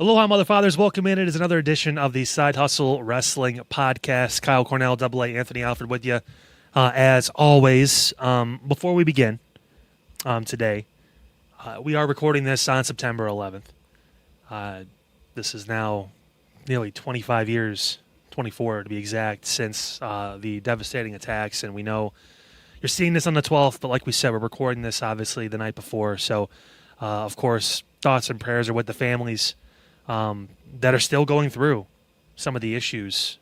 Aloha, Mother Fathers. Welcome in. It is another edition of the Side Hustle Wrestling Podcast. Kyle Cornell, AA, Anthony Alfred with you. As always, before we begin today, we are recording this on September 11th. This is now nearly 25 years, 24 to be exact, since the devastating attacks. And we know you're seeing this on the 12th, but like we said, we're recording this obviously the night before. So, of course, thoughts and prayers are with the families that are still going through some of the issues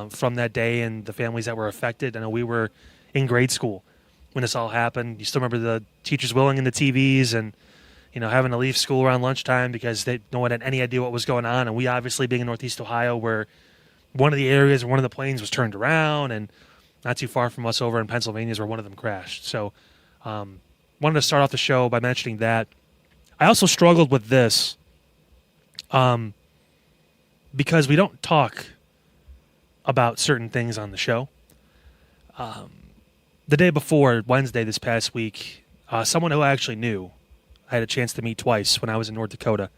from that day and the families that were affected. I know we were in grade school when this all happened. You still remember the teachers willing in the TVs and, you know, having to leave school around lunchtime because no one had any idea what was going on. And we obviously being in Northeast Ohio, where one of the areas, one of the planes was turned around, and not too far from us over in Pennsylvania is where one of them crashed. So wanted to start off the show by mentioning that. I also struggled with this because we don't talk about certain things on the show. The day before, Wednesday this past week, someone who I actually knew, I had a chance to meet twice when I was in North Dakota,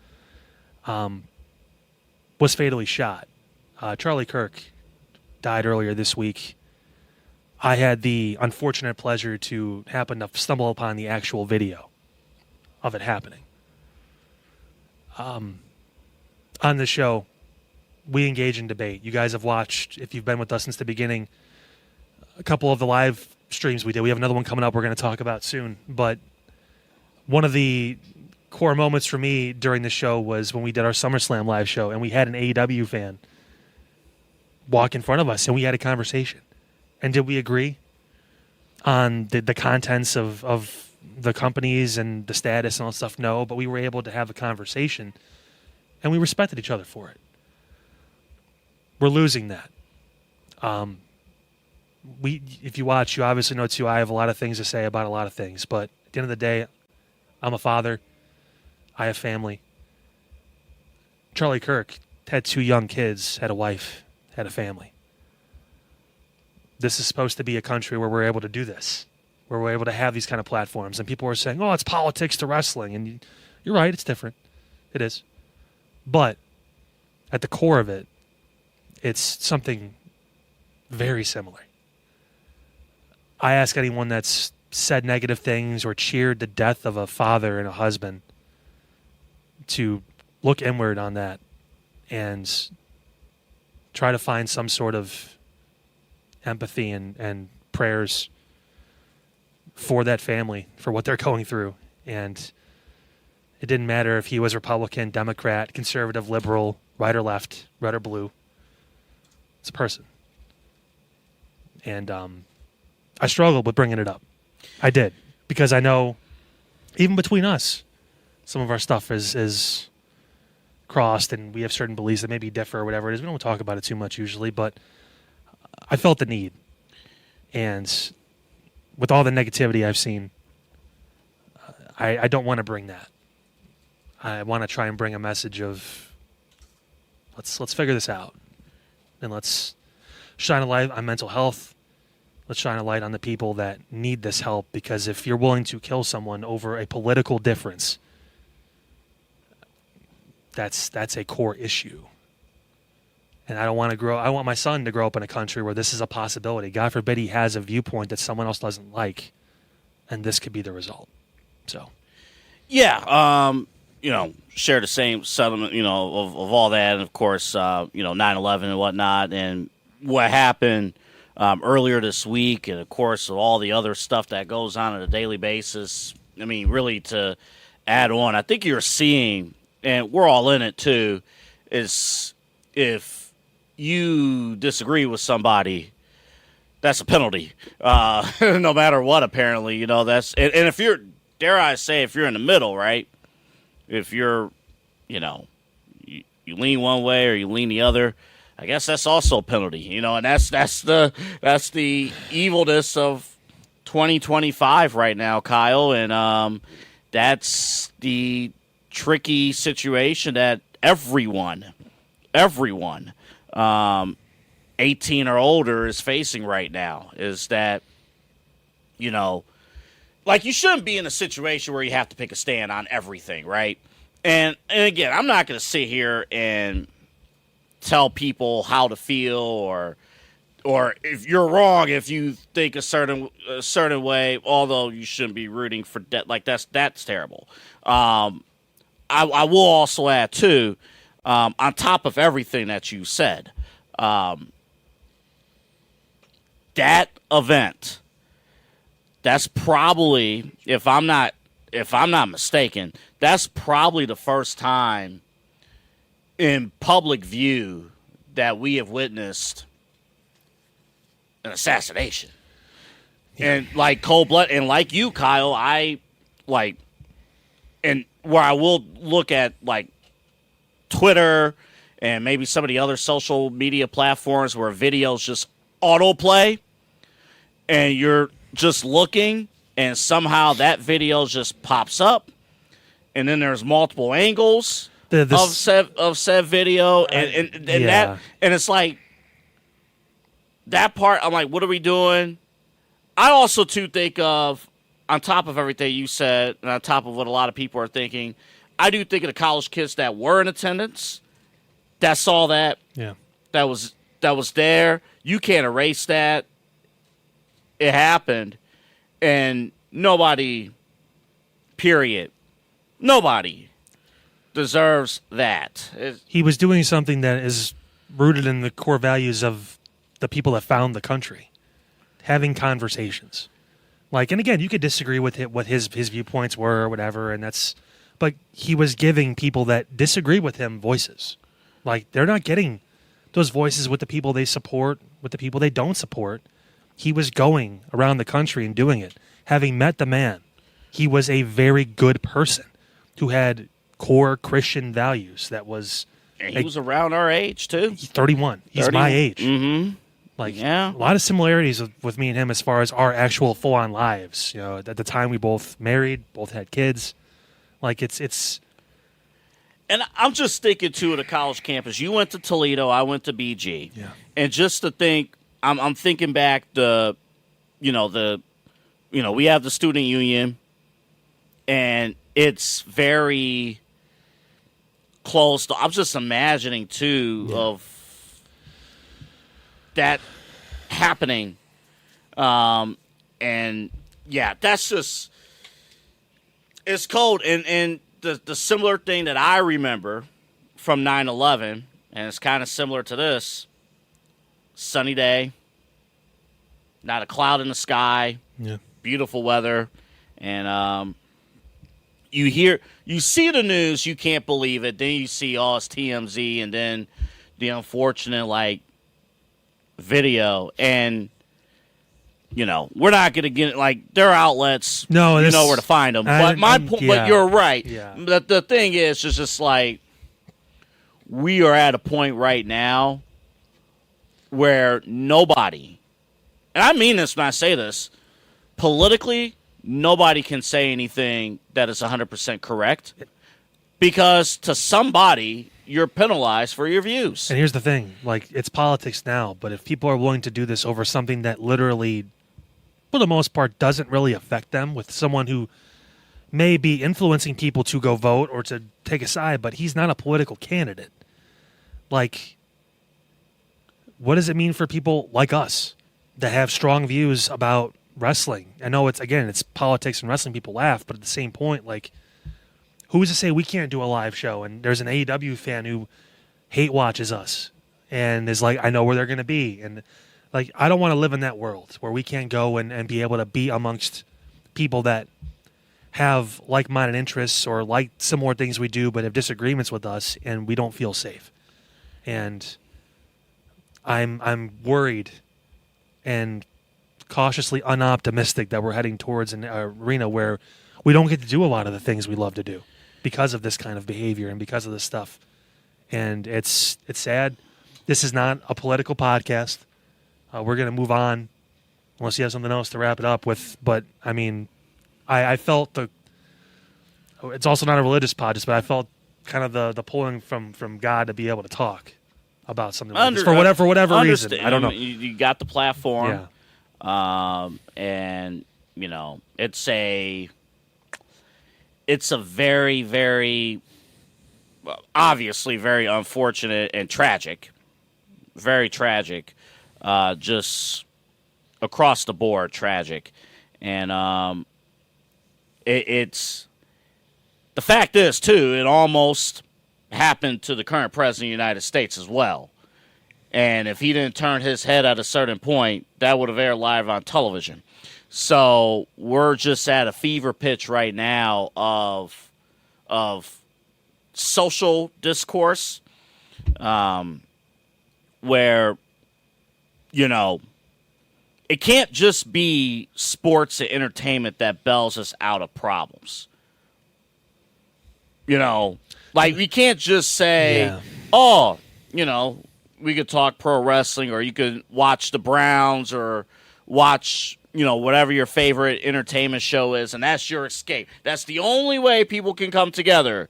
was fatally shot. Charlie Kirk died earlier this week. I had the unfortunate pleasure to happen to stumble upon the actual video of it happening. On the show, we engage in debate. You guys have watched, if you've been with us since the beginning, a couple of the live streams we did. We have another one coming up we're going to talk about soon. But one of the core moments for me during the show was when we did our SummerSlam live show, and we had an AEW fan walk in front of us, and we had a conversation. And did we agree on the contents of the companies and the status and all that stuff? No, but we were able to have a conversation, and we respected each other for it. We're losing that. If you watch, you obviously know too, I have a lot of things to say about a lot of things, but at the end of the day, I'm a father. I have family. Charlie Kirk had 2 young kids, had a wife, had a family. This is supposed to be a country where we're able to do this, where we're able to have these kind of platforms. And people are saying, oh, it's politics to wrestling. And you're right, it's different. It is. But at the core of it, it's something very similar. I ask anyone that's said negative things or cheered the death of a father and a husband to look inward on that and try to find some sort of empathy and prayers for that family, for what they're going through. And it didn't matter if he was Republican, Democrat, conservative, liberal, right or left, red or blue. It's a person. And I struggled with bringing it up. I did. Because I know, even between us, some of our stuff is crossed, and we have certain beliefs that maybe differ or whatever it is. We don't talk about it too much usually, but I felt the need. And with all the negativity I've seen, I don't want to bring that. I want to try and bring a message of let's figure this out. And let's shine a light on mental health. Let's shine a light on the people that need this help, because if you're willing to kill someone over a political difference, that's a core issue. And I want my son to grow up in a country where this is a possibility. God forbid he has a viewpoint that someone else doesn't like, and this could be the result. So, yeah, share the same sentiment, of all that. And of course, 9/11 and whatnot, and what happened earlier this week, and of course, all the other stuff that goes on a daily basis. I mean, really to add on, I think you're seeing, and we're all in it too, is if you disagree with somebody, that's a penalty, no matter what, apparently. That's, and if you're, dare I say, if you're in the middle, right? If you're, you lean one way or you lean the other, I guess that's also a penalty, and that's the evilness of 2025 right now, Kyle, and that's the tricky situation that everyone, 18 or older is facing right now, is that, like, you shouldn't be in a situation where you have to pick a stand on everything, right? And again, I'm not going to sit here and tell people how to feel or if you're wrong if you think a certain way, although you shouldn't be rooting for that. Like that's terrible. I will also add too, on top of everything that you said, that event, that's probably, if I'm not mistaken, that's probably the first time in public view that we have witnessed an assassination. Yeah. And like cold blood, and like you, Kyle, I like, and where I will look at like Twitter and maybe some of the other social media platforms where videos just autoplay and you're just looking and somehow that video just pops up and then there's multiple angles of said video and that, and it's like that part. I'm like, what are we doing? I also too think of, on top of everything you said and on top of what a lot of people are thinking, I do think of the college kids that were in attendance that saw that. Yeah. That was there. You can't erase that. It happened. And nobody, period, nobody deserves that. He was doing something that is rooted in the core values of the people that found the country. Having conversations. Like, and again, you could disagree with what his viewpoints were or whatever, but he was giving people that disagree with him voices. Like, they're not getting those voices with the people they support, with the people they don't support. He was going around the country and doing it. Having met the man, he was a very good person who had core Christian values. That was... And he was around our age, too. He's 31. He's 30. My age. Mm-hmm. Like, a lot of similarities with me and him as far as our actual full-on lives. You know, at the time we both married, both had kids. Like, it's... And I'm just thinking, too, at a college campus. You went to Toledo, I went to BG. Yeah. And just to think, I'm thinking back we have the student union, and it's very close to... I'm just imagining, too, of that happening. And that's just, it's cold. And the similar thing that I remember from 9/11, and it's kind of similar to this, sunny day, not a cloud in the sky, beautiful weather. And you see the news, you can't believe it. Then you see, it's TMZ, and then the unfortunate, video, and we're not going to get their outlets. No, you know where to find them. But my point, but you're right. Yeah. The thing is just we are at a point right now where nobody, and I mean this when I say this, politically, nobody can say anything that is 100% correct, because to somebody, you're penalized for your views. And here's the thing, it's politics now, but if people are willing to do this over something that literally, for the most part, doesn't really affect them, with someone who may be influencing people to go vote or to take a side, but he's not a political candidate. What does it mean for people like us that have strong views about wrestling? I know it's politics and wrestling, people laugh, but at the same point, who's to say we can't do a live show? And there's an AEW fan who hate watches us and is like, I know where they're going to be. And I don't want to live in that world where we can't go and be able to be amongst people that have like-minded interests or like similar things we do, but have disagreements with us, and we don't feel safe. And I'm worried and cautiously unoptimistic that we're heading towards an arena where we don't get to do a lot of the things we love to do because of this kind of behavior and because of this stuff. And it's sad. This is not a political podcast. We're going to move on unless you have something else to wrap it up with. But, I mean, I felt it's also not a religious podcast, but I felt kind of the pulling from God to be able to talk about something like this for whatever reason. I don't know. You got the platform. Yeah. And, it's a very, very obviously very unfortunate and tragic. Very tragic. Just across the board tragic. And it's the fact is, too, it almost happened to the current president of the United States as well. And if he didn't turn his head at a certain point, that would have aired live on television. So we're just at a fever pitch right now of social discourse, where, it can't just be sports and entertainment that bails us out of problems. Like we can't just say, we could talk pro wrestling, or you could watch the Browns, or watch, whatever your favorite entertainment show is, and that's your escape. That's the only way people can come together,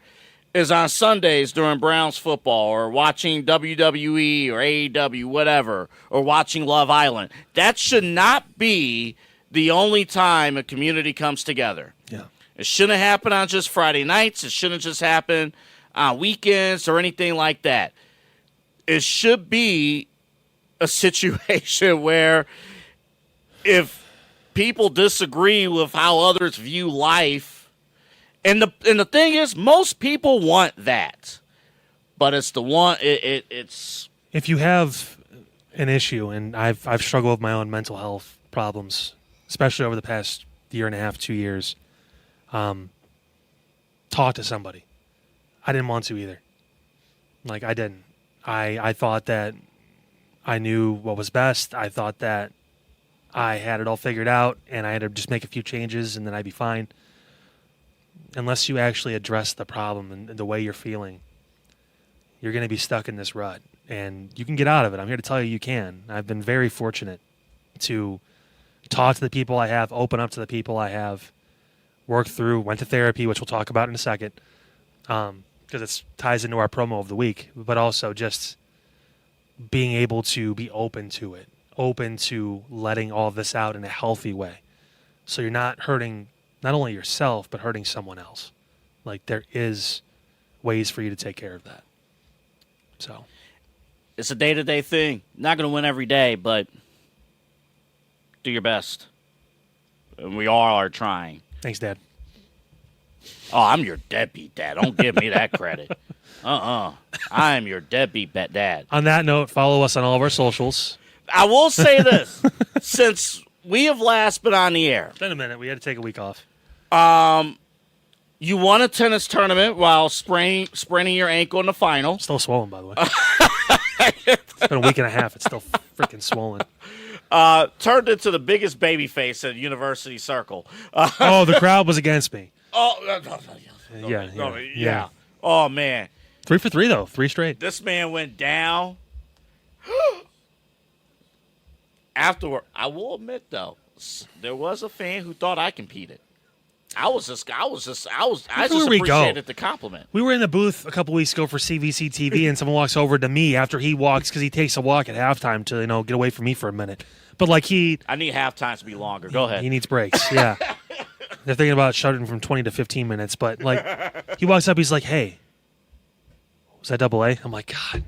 is on Sundays during Browns football, or watching WWE or AEW, whatever, or watching Love Island. That should not be the only time a community comes together. Yeah. It shouldn't happen on just Friday nights. It shouldn't just happen on weekends or anything like that. It should be a situation where if people disagree with how others view life, and the thing is, most people want that, but it's the one. It's if you have an issue, and I've struggled with my own mental health problems, especially over the past year and a half, 2 years. Talk to somebody. I didn't want to either. Like I didn't. I thought that I knew what was best. I thought that I had it all figured out, and I had to just make a few changes, and then I'd be fine. Unless you actually address the problem and the way you're feeling, you're going to be stuck in this rut. And you can get out of it. I'm here to tell you you can. I've been very fortunate to talk to the people I have, open up to the people I have, work through, went to therapy, which we'll talk about in a second, because it ties into our promo of the week, but also just being able to be open to it, open to letting all of this out in a healthy way. So you're not hurting not only yourself, but hurting someone else. Like, there is ways for you to take care of that. So it's a day-to-day thing. Not going to win every day, but do your best. And we all are trying. Thanks, Dad. Oh, I'm your deadbeat dad. Don't give me that credit. I'm your deadbeat dad. On that note, follow us on all of our socials. I will say this. Since we have last been on the air. It's been a minute. We had to take a week off. You won a tennis tournament while spraining your ankle in the final. Still swollen, by the way. It's been a week and a half. It's still freaking swollen. Turned into the biggest baby face at University Circle. The crowd was against me. Yeah. Oh, man. 3 for 3, though. 3 straight. This man went down. Afterward, I will admit, though, there was a fan who thought I competed. I just appreciated the compliment. We were in the booth a couple weeks ago for CVC TV, and someone walks over to me after he walks, because he takes a walk at halftime to, get away from me for a minute. But I need halftime to be longer. Go ahead. He needs breaks. Yeah. They're thinking about shutting from 20 to 15 minutes, but he walks up, he's like, "Hey, was that AA?" I'm like, "God,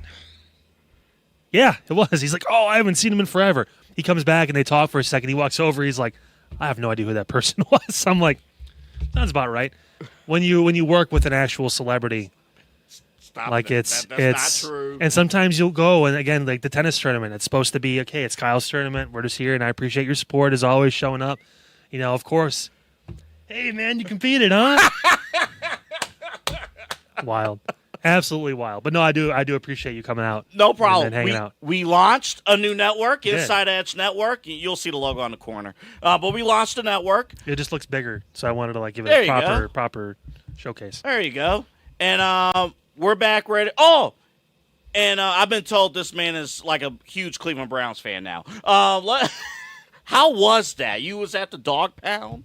yeah, it was." He's like, "Oh, I haven't seen him in forever." He comes back and they talk for a second. He walks over. He's like, "I have no idea who that person was." I'm like, "Sounds about right." When you work with an actual celebrity, that's not true. And sometimes you'll go, and again, like the tennis tournament, it's supposed to be okay. It's Kyle's tournament. We're just here, and I appreciate your support as always, showing up. Of course. Hey man, you competed, huh? Wild. Absolutely wild. But no, I do appreciate you coming out. No problem. And hanging out. We launched a new network, Inside Edge Network. You'll see the logo on the corner. But we launched a network. It just looks bigger, so I wanted to give it a proper showcase. There you go. And we're back ready. Oh, and I've been told this man is like a huge Cleveland Browns fan now. How was that? You was at the dog pound?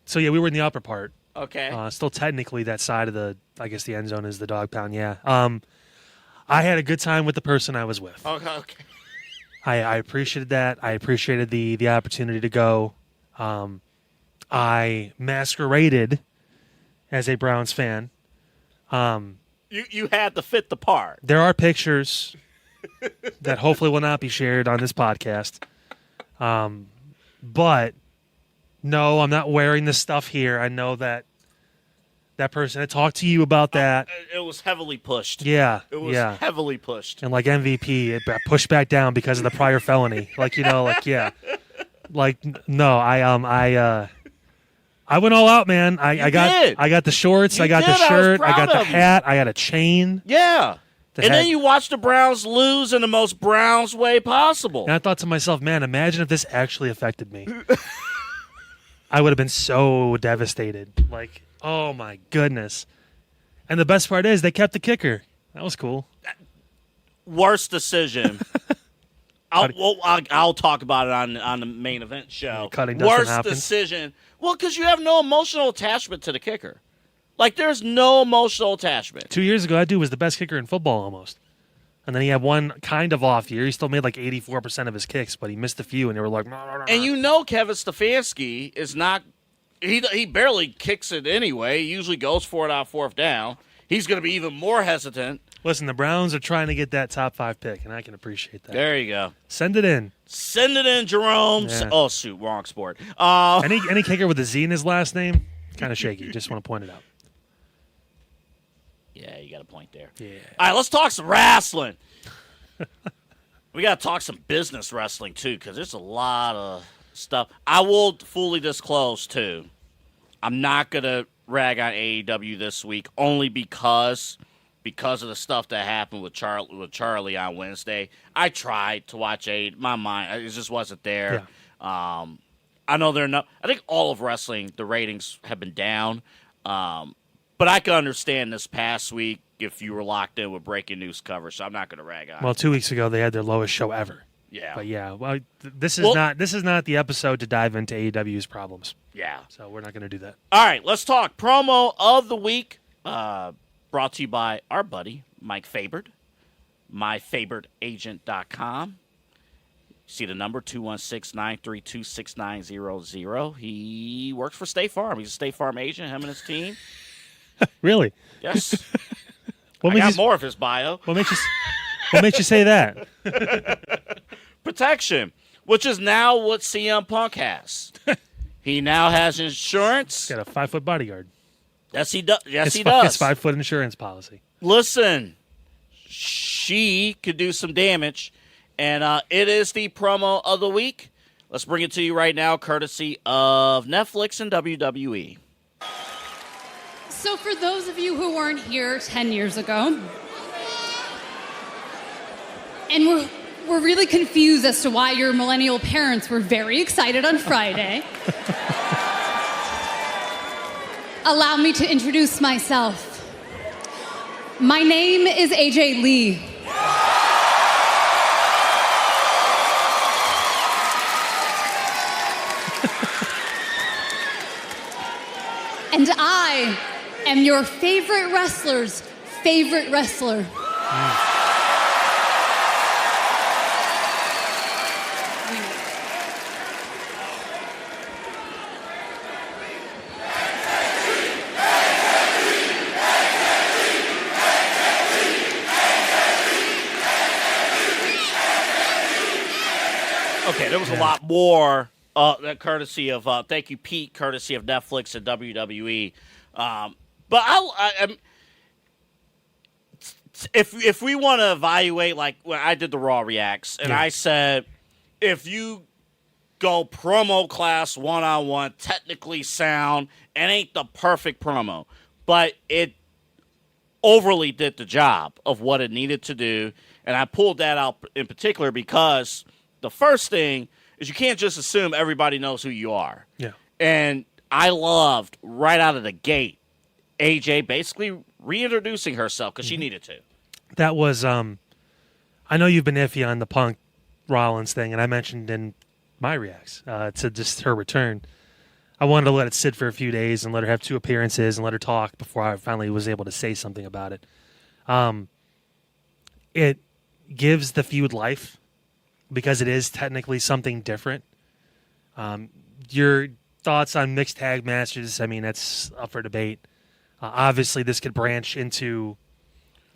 So yeah, we were in the upper part. Okay. Still technically that side of the end zone is the dog pound, yeah. I had a good time with the person I was with. Okay. I appreciated that. I appreciated the opportunity to go. I masqueraded as a Browns fan. You had to fit the part. There are pictures that hopefully will not be shared on this podcast. But no, I'm not wearing this stuff here. I know that person had talked to you about that. It was heavily pushed. Yeah. It was heavily pushed. And like MVP, it got pushed back down because of the prior felony. Like, yeah. Like, no, I went all out, man. I got the shorts, I got the shirt, I got the hat, I got a chain. Yeah. And then you watch the Browns lose in the most Browns way possible. And I thought to myself, man, imagine if this actually affected me. I would have been so devastated. Like, oh my goodness. And the best part is they kept the kicker. That was cool. Worst decision. I'll talk about it on the main event show. Worst decision. Well, because you have no emotional attachment to the kicker. Like, there's no emotional attachment. 2 years ago, that dude was the best kicker in football almost. And then he had one kind of off year. He still made like 84% of his kicks, but he missed a few, and they were like, nah. And Kevin Stefanski is not – he barely kicks it anyway. He usually goes for it on fourth down. He's going to be even more hesitant. Listen, the Browns are trying to get that top 5 pick, and I can appreciate that. There you go. Send it in. Send it in, Jerome. Yeah. Oh, shoot, wrong sport. Any kicker with a Z in his last name, kind of shaky. Just want to point it out. Yeah, you got a point there. Yeah. All right, let's talk some wrestling. We got to talk some business wrestling, too, because there's a lot of stuff. I will fully disclose, too, I'm not going to rag on AEW this week only because of the stuff that happened with Charlie on Wednesday. I tried to watch my mind, it just wasn't there. Yeah. I know they're not. I think all of wrestling, the ratings have been down. But I can understand this past week if you were locked in with breaking news coverage, so I'm not going to rag on. Well, 2 weeks ago they had their lowest show ever. Yeah. But yeah, well, this is not the episode to dive into AEW's problems. Yeah. So we're not going to do that. All right, let's talk promo of the week. Brought to you by our buddy Mike Fabert, myfabertagent.com. See the number 216-932-6900. He works for State Farm. He's a State Farm agent. Him and his team. Really? Yes. I got more of his bio. What makes you say that? Protection, which is now what CM Punk has. He now has insurance. He's got a 5-foot bodyguard. Yes, he does. Yes, he does. His 5-foot insurance policy. Listen, she could do some damage, and it is the promo of the week. Let's bring it to you right now, courtesy of Netflix and WWE. So for those of you who weren't here 10 years ago, and we're really confused as to why your millennial parents were very excited on Friday, allow me to introduce myself. My name is AJ Lee. And I am your favorite wrestler's favorite wrestler. Okay, there was a lot more. Courtesy of thank you, Pete. Courtesy of Netflix and WWE. But if we want to evaluate, like when I did the Raw Reacts, and I said, if you go promo class 1-on-1, technically sound, it ain't the perfect promo, but it overly did the job of what it needed to do, and I pulled that out in particular because the first thing is you can't just assume everybody knows who you are. Yeah. And I loved right out of the gate AJ basically reintroducing herself because she needed to. That was, I know you've been iffy on the Punk Rollins thing, and I mentioned in my reacts to just her return. I wanted to let it sit for a few days and let her have 2 appearances and let her talk before I finally was able to say something about it. It gives the feud life because it is technically something different. Your thoughts on mixed tag matches, I mean, that's up for debate. Obviously, this could branch into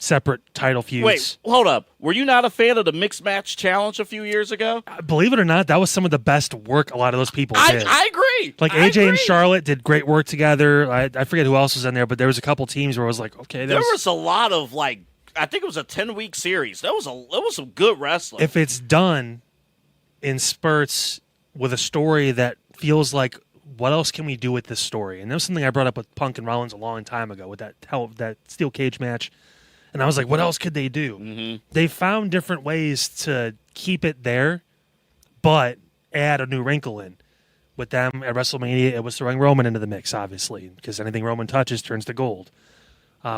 separate title feuds. Wait, hold up. Were you not a fan of the mixed match challenge a few years ago? Believe it or not, that was some of the best work a lot of those people did. I agree. Like AJ and Charlotte did great work together. I forget who else was in there, but there was a couple teams where I was like, okay, there was a lot of like, I think it was a 10-week series. That was some good wrestling. If it's done in spurts with a story that feels like, what else can we do with this story? And that was something I brought up with Punk and Rollins a long time ago with that steel cage match. And I was like, what else could they do? Mm-hmm. They found different ways to keep it there, but add a new wrinkle in. With them at WrestleMania, it was throwing Roman into the mix, obviously, because anything Roman touches turns to gold.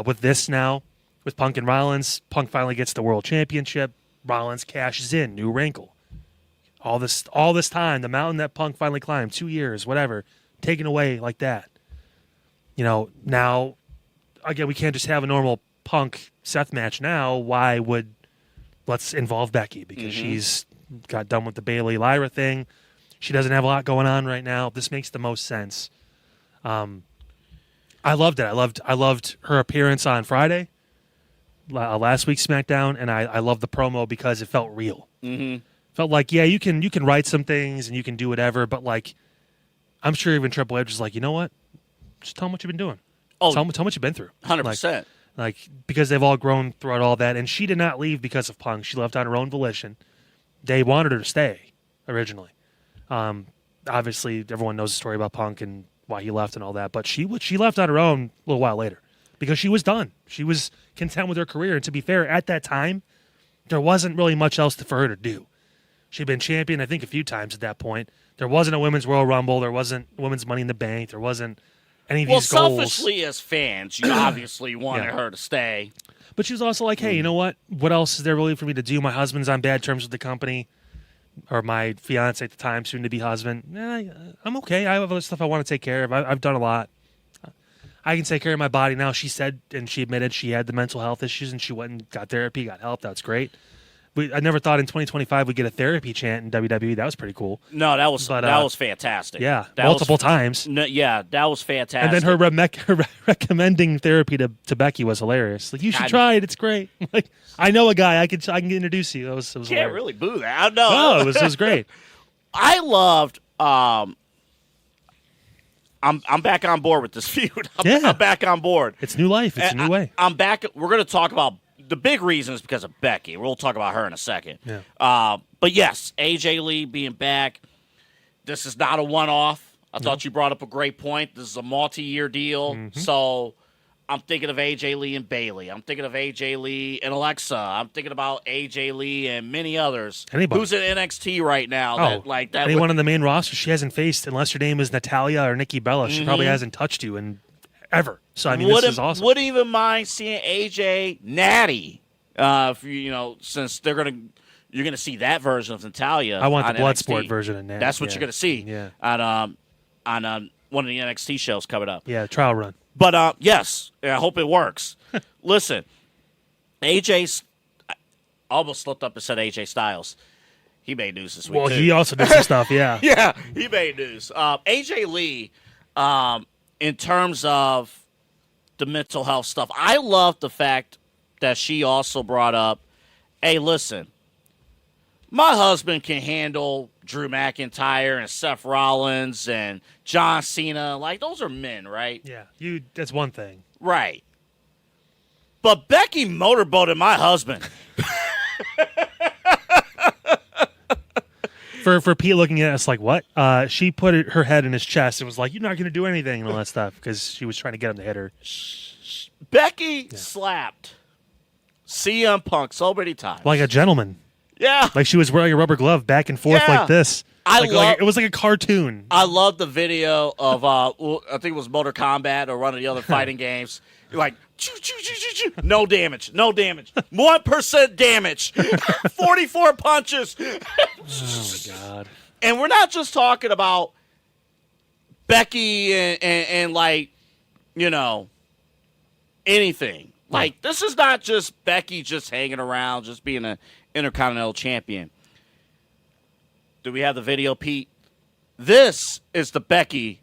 With this now, with Punk and Rollins, Punk finally gets the world championship. Rollins cashes in, new wrinkle. All this time, the mountain that Punk finally climbed, 2 years, whatever, taken away like that. Now, again, we can't just have a normal Punk Seth match now. Let's involve Becky because she's got done with the Bayley Lyra thing. She doesn't have a lot going on right now. This makes the most sense. I loved it. I loved her appearance on Friday, last week's SmackDown, and I loved the promo because it felt real. Mm-hmm. Felt like, yeah, you can write some things and you can do whatever, but like, I'm sure even Triple H was like, you know what? Just tell them what you've been doing. Tell them what you've been through. 100%. Like, because they've all grown throughout all that. And she did not leave because of Punk. She left on her own volition. They wanted her to stay originally. Obviously, everyone knows the story about Punk and why he left and all that. But she left on her own a little while later because she was done. She was content with her career. And to be fair, at that time, there wasn't really much else for her to do. She'd been champion, I think, a few times at that point. There wasn't a Women's Royal Rumble. There wasn't Women's Money in the Bank. There wasn't any of these goals. Well, selfishly as fans, you obviously wanted her to stay. But she was also like, hey, you know what? What else is there really for me to do? My husband's on bad terms with the company, or my fiance at the time, soon-to-be husband. I'm okay. I have other stuff I want to take care of. I've done a lot. I can take care of my body now. She said, and she admitted she had the mental health issues, and she went and got therapy, got help. That's great. I never thought in 2025 we'd get a therapy chant in WWE. That was pretty cool. No, that was fantastic. Yeah, that multiple times. No, yeah, that was fantastic. And then her recommending therapy to Becky was hilarious. Like, you should try it. It's great. Like, I know a guy. I can introduce you. It was can't hilarious. really boo that. No, No, it was great. I loved. I'm back on board with this feud. I'm back on board. It's new life. It's a new way. I'm back. We're going to talk about the big reason is because of Becky. We'll talk about her in a second. Yeah. But yes, AJ Lee being back. This is not a one-off. I thought you brought up a great point. This is a multi-year deal. Mm-hmm. So I'm thinking of AJ Lee and Bayley. I'm thinking of AJ Lee and Alexa. I'm thinking about AJ Lee and many others. Anybody. Who's in NXT right now? That anyone on the main roster she hasn't faced, unless your name is Natalia or Nikki Bella. She probably hasn't touched you in ever. So I mean, this is awesome. Wouldn't even mind seeing AJ Natty. Since you're gonna see that version of Natalia. I want the Bloodsport version of Natty. That's what you're gonna see. Yeah. On one of the NXT shows coming up. Yeah, trial run. But yes, I hope it works. Listen, I almost slipped up and said AJ Styles. He made news this week. Well, too. he also did some stuff. Yeah. Yeah, he made news. AJ Lee. In terms of the mental health stuff, I love the fact that she also brought up, hey, listen, my husband can handle Drew McIntyre and Seth Rollins and John Cena. Like, those are men, right? Yeah, that's one thing. Right. But Becky motorboated my husband. For Pete looking at us like, what? She put her head in his chest and was like, you're not going to do anything and all that stuff because she was trying to get him to hit her. Becky slapped CM Punk so many times. Like a gentleman. Yeah. Like she was wearing a rubber glove back and forth like this. It was like a cartoon. I love the video of, I think it was Mortal Kombat or one of the other fighting games. You're like, choo, choo, choo, choo, choo. No damage. 1% damage. 44 punches. Oh, my God. And we're not just talking about Becky and like, anything. Like, this is not just Becky just hanging around, just being an Intercontinental Champion. Do we have the video, Pete? This is the Becky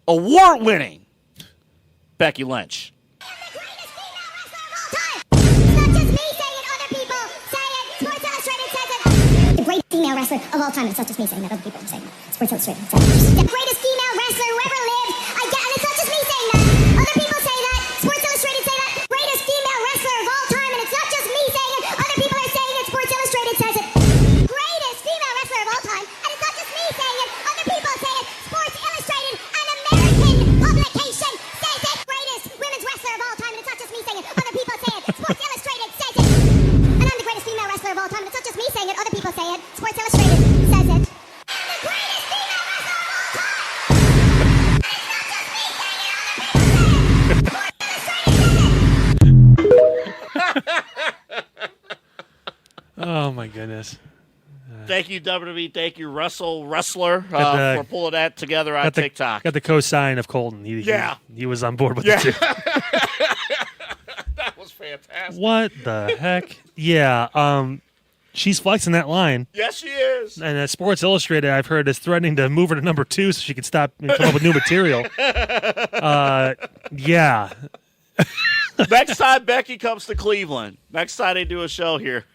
award-winning Becky Lynch. wrestler of all time. And it's not just me saying that. Other people are saying that. Sports Illustrated. The greatest female wrestler who ever lived. And it's not just me saying that. Other people say that. Sports Illustrated say that. Greatest female wrestler of all time. And it's not just me saying it. Other people are saying it. Sports Illustrated says it. Greatest female wrestler of all time. And it's not just me saying it. Other people say it. Sports Illustrated, an American publication, says it. Greatest women's wrestler of all time. And it's not just me saying it. Other people say it. Sports Illustrated says it. And I'm the greatest female wrestler of all time. And it's not just me saying it. Other people say it. Sports Illustrated says it. The greatest female wrestler of all time. And it's not just me saying it. Other people say it. Oh my goodness. Thank you, WWE. Thank you, Wrestler, Got for pulling that together on TikTok. Got the co-sign of Colton. He was on board with it too. That was fantastic. What the heck? Yeah. She's flexing that line. Yes, she is. And Sports Illustrated, I've heard, is threatening to move her to number 2 so she can stop and come up with new material. Yeah. Next time Becky comes to Cleveland, next time they do a show here.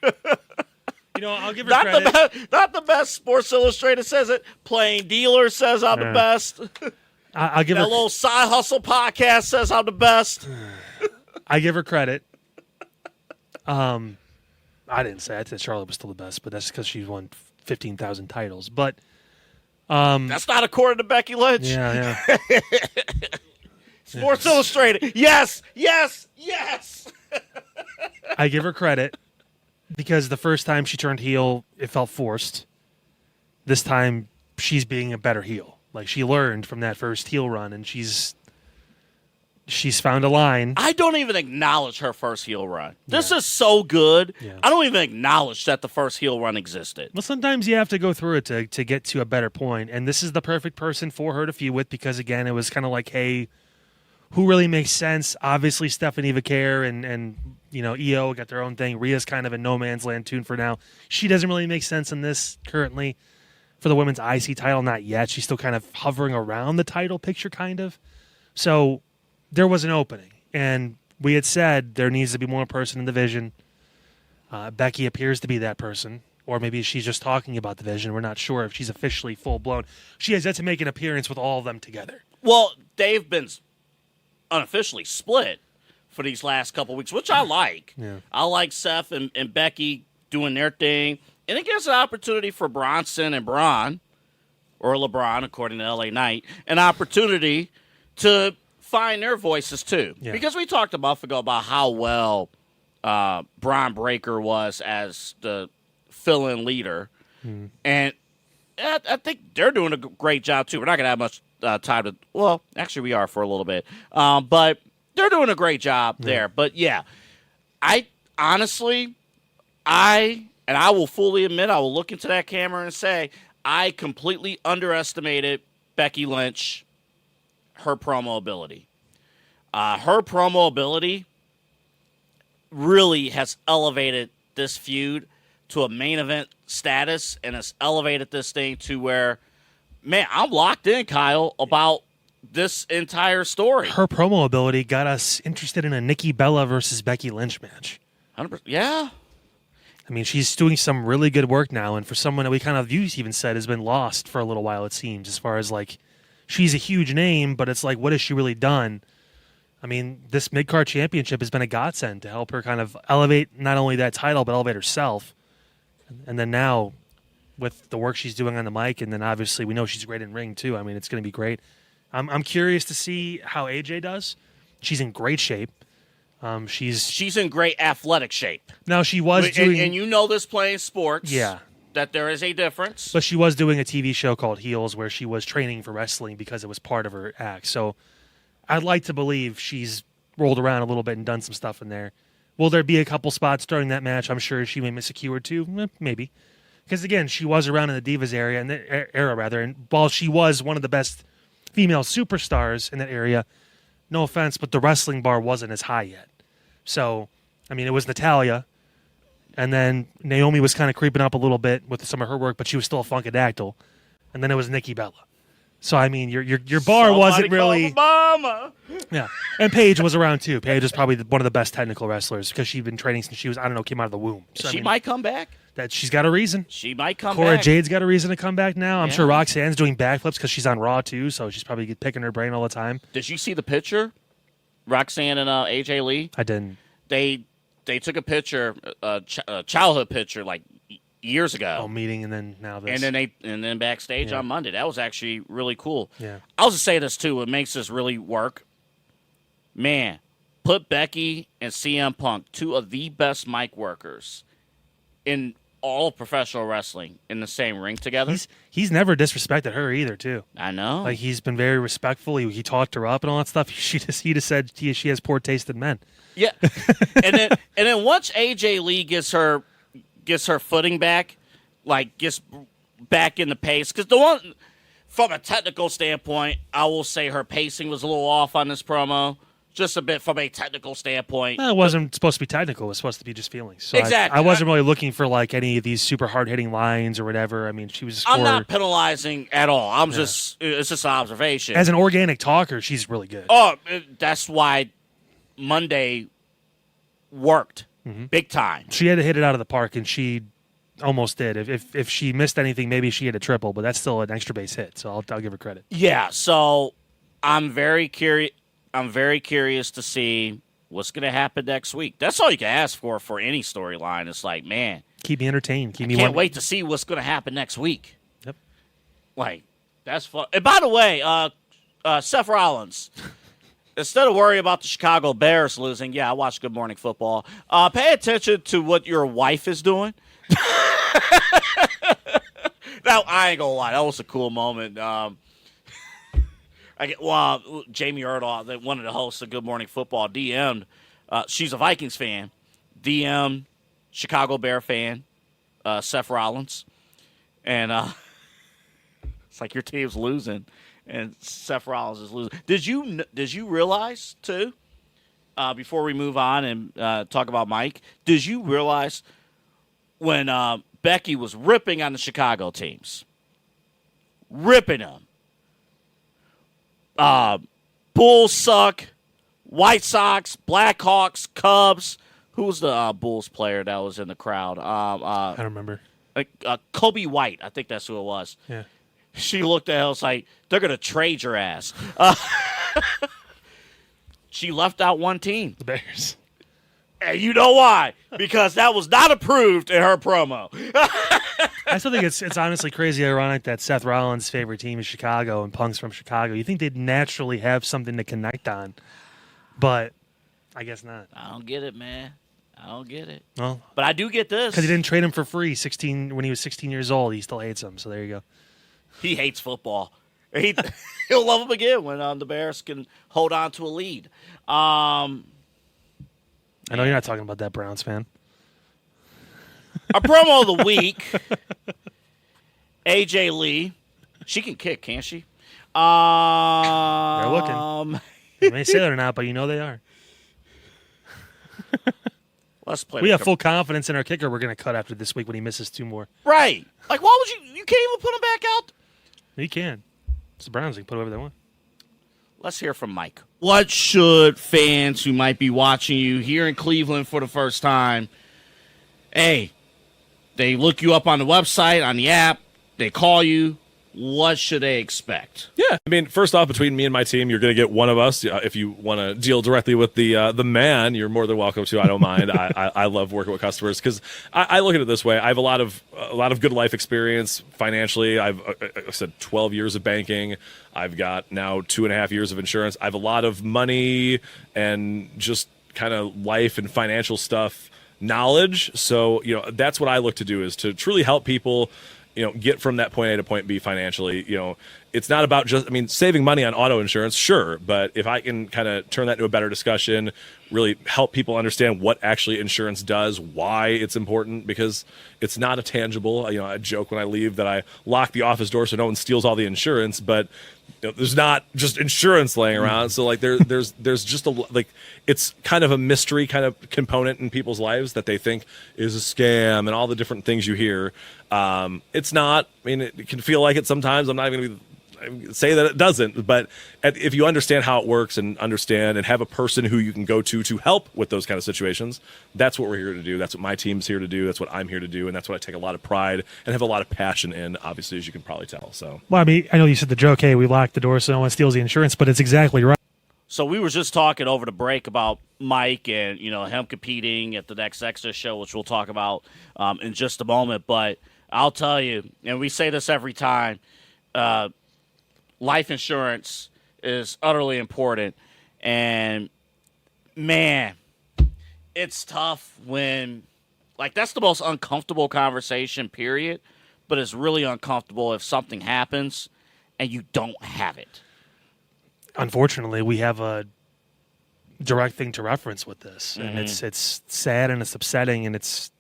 I'll give her Not credit. not the best. Sports Illustrated says it. Plain Dealer says I'm the best. I'll give That her little Side Hustle podcast says I'm the best. I give her credit. I didn't say that Charlotte was still the best, but that's because she won 15,000 titles. But That's not according to Becky Lynch. yeah. Sports Illustrated. Yes. I give her credit because the first time she turned heel, it felt forced. This time, she's being a better heel. Like, she learned from that first heel run, and she's found a line. I don't even acknowledge her first heel run. This is so good. Yeah. I don't even acknowledge that the first heel run existed. Well, sometimes you have to go through it to get to a better point, and this is the perfect person for her to feud with because, again, it was kind of like, hey, who really makes sense? Obviously, Stephanie Vaquer and EO got their own thing. Rhea's kind of in no man's land tune for now. She doesn't really make sense in this currently for the women's IC title. Not yet. She's still kind of hovering around the title picture, kind of. So there was an opening, and we had said there needs to be one person in the division. Becky appears to be that person, or maybe she's just talking about the division. We're not sure if she's officially full-blown. She has yet to make an appearance with all of them together. Well, they've been unofficially split for these last couple weeks, which I like. Yeah. I like Seth and Becky doing their thing, and it gives an opportunity for Bronson and Braun, or LeBron, according to LA Knight, an opportunity to find their voices too. Yeah. Because we talked a month ago about how well Braun Breaker was as the fill-in leader, and I think they're doing a great job too. We're not going to have much time to. Well, actually, we are for a little bit, but they're doing a great job there. But yeah, I honestly, I will fully admit, I will look into that camera and say I completely underestimated Becky Lynch, her promo ability. Her promo ability really has elevated this feud to a main event status and has elevated this thing to where, man, I'm locked in, Kyle, about this entire story. Her promo ability got us interested in a Nikki Bella versus Becky Lynch match. 100%. Yeah. I mean, she's doing some really good work now, and for someone that we kind of, you even said, has been lost for a little while, it seems, as far as, like, she's a huge name, but it's like, what has she really done? I mean, this mid-card championship has been a godsend to help her kind of elevate not only that title, but elevate herself. And then now, with the work she's doing on the mic, and then obviously we know she's great in ring, too. I mean, it's going to be great. I'm curious to see how AJ does. She's in great shape. She's in great athletic shape. Now, she was doing... And you know this playing sports. Yeah. That there is a difference. But she was doing a TV show called Heels where she was training for wrestling because it was part of her act. So I'd like to believe she's rolled around a little bit and done some stuff in there. Will there be a couple spots during that match? I'm sure she may miss a cue or two. Maybe. Because, again, she was around in the Divas area, and while she was one of the best female superstars in that area, no offense, but the wrestling bar wasn't as high yet. So, I mean, it was Natalya, and then Naomi was kind of creeping up a little bit with some of her work, but she was still a Funkadactyl. And then it was Nikki Bella. So, I mean, your bar wasn't really... Mama. Yeah. And Paige was around, too. Paige was probably one of the best technical wrestlers because she'd been training since she was, came out of the womb. So, She might come back. That she's got a reason. She might come Cora back. Jade's got a reason to come back now. I'm Yeah. sure Roxanne's doing backflips because she's on Raw too, so she's probably picking her brain all the time. Did you see the picture? Roxanne and AJ Lee? I didn't. They took a picture, a childhood picture, like years ago. Oh, meeting and then now this. And then backstage Yeah. on Monday. That was actually really cool. Yeah. I'll just say this too. What makes this really work, man, put Becky and CM Punk, two of the best mic workers in all of professional wrestling, in the same ring together. He's never disrespected her either, too. I know. Like, he's been very respectful. He talked her up and all that stuff. He just said she has poor taste in men. Yeah. and then once AJ Lee gets her footing back, like gets back in the pace, because the one from a technical standpoint, I will say her pacing was a little off on this promo, just a bit from a technical standpoint. Well, it wasn't supposed to be technical. It was supposed to be just feelings. So Exactly. I wasn't really looking for like any of these super hard hitting lines or whatever. I mean, she was. I'm not penalizing at all. It's just an observation. As an organic talker, she's really good. Oh, that's why Monday worked big time. She had to hit it out of the park, and she almost did. If she missed anything, maybe she had a triple, but that's still an extra base hit. So I'll give her credit. Yeah. So I'm very curious. I'm very curious to see what's going to happen next week. That's all you can ask for any storyline. It's like, man, Keep me entertained. can't wait to see what's going to happen next week. Yep. Like, that's fun. And by the way, Seth Rollins, instead of worrying about the Chicago Bears losing, yeah, I watch Good Morning Football. Pay attention to what your wife is doing. Now, I ain't gonna lie, that was a cool moment. Jamie Erdahl, one of the hosts of Good Morning Football, DM'd. She's a Vikings fan. DM'd Chicago Bear fan, Seth Rollins, and it's like your team's losing, and Seth Rollins is losing. Did you realize too? Before we move on and talk about Mike, did you realize when Becky was ripping on the Chicago teams, ripping them? Bulls suck. White Sox, Blackhawks, Cubs. Who was the Bulls player that was in the crowd? I don't remember. Kobe White. I think that's who it was. Yeah. She looked at us like, they're going to trade your ass. She left out one team. The Bears. And you know why? Because that was not approved in her promo. I still think it's honestly crazy ironic that Seth Rollins' favorite team is Chicago and Punk's from Chicago. You think they'd naturally have something to connect on, but I guess not. I don't get it, man. I don't get it. Well, But I do get this. because he didn't trade him for free 16 when he was 16 years old. He still hates him. So there you go. He hates football. He'll love him again when the Bears can hold on to a lead. I know you're not talking about that Browns fan. Our promo of the week, AJ Lee. She can kick, can't she? They're looking. They may say that or not, but you know they are. Let's play. We have full confidence in our kicker. We're going to cut after this week when he misses 2 more. Right. Like, why would you? You can't even put him back out. He can. It's the Browns. They can put whoever they want. Let's hear from Mike. What should fans who might be watching you here in Cleveland for the first time, hey, they look you up on the website, on the app, they call you, what should they expect? Yeah, I mean, first off, between me and my team, you're going to get one of us. If you want to deal directly with the man, you're more than welcome to. I don't mind. I love working with customers because I look at it this way. I have a lot of good life experience financially. I said 12 years of banking. I've got now 2.5 years of insurance. I have a lot of money and just kind of life and financial stuff knowledge. So that's what I look to do, is to truly help people get from that point A to point B financially. It's not about just, saving money on auto insurance, sure, but if I can kind of turn that into a better discussion, really help people understand what actually insurance does, why it's important, because it's not a tangible. I joke when I leave that I lock the office door so no one steals all the insurance, but there's not just insurance laying around. So there's just it's kind of a mystery kind of component in people's lives that they think is a scam and all the different things you hear. It's not. It can feel like it sometimes. I'm not even going to be say that it doesn't, but if you understand how it works and understand and have a person who you can go to help with those kind of situations, that's what we're here to do. That's what my team's here to do. That's what I'm here to do, and that's what I take a lot of pride and have a lot of passion in, obviously, as you can probably tell. So, Well, I mean, I know you said the joke, hey, we locked the door so no one steals the insurance, but it's exactly right. So we were just talking over the break about Mike and, him competing at the next Extra show, which we'll talk about in just a moment. But I'll tell you, and we say this every time, life insurance is utterly important. And, man, it's tough when, that's the most uncomfortable conversation, period. But it's really uncomfortable if something happens and you don't have it. Unfortunately, we have a direct thing to reference with this, and it's sad and it's upsetting, and it's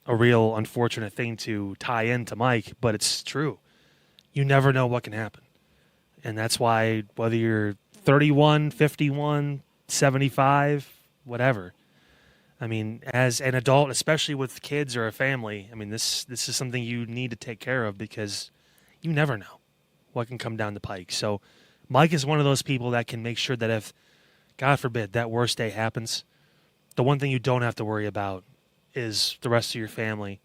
a real unfortunate thing to tie into Mike, but it's true. You never know what can happen, and that's why whether you're 31, 51, 75, whatever, I mean, as an adult, especially with kids or a family, I mean, this is something you need to take care of because you never know what can come down the pike. So Mike is one of those people that can make sure that if, God forbid, that worst day happens, the one thing you don't have to worry about is the rest of your family,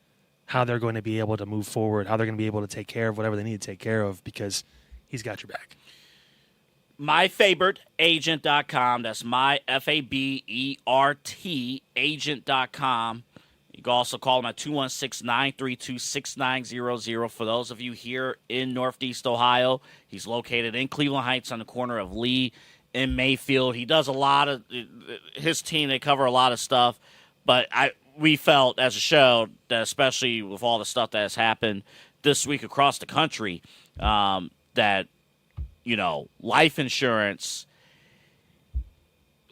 how they're going to be able to move forward, how they're going to be able to take care of whatever they need to take care of because he's got your back. MyFabertAgent.com. That's MyFabert agent.com. You can also call him at 216-932-6900. For those of you here in Northeast Ohio, he's located in Cleveland Heights on the corner of Lee and Mayfield. He does a lot of his team. They cover a lot of stuff, but we felt as a show that, especially with all the stuff that has happened this week across the country, that life insurance.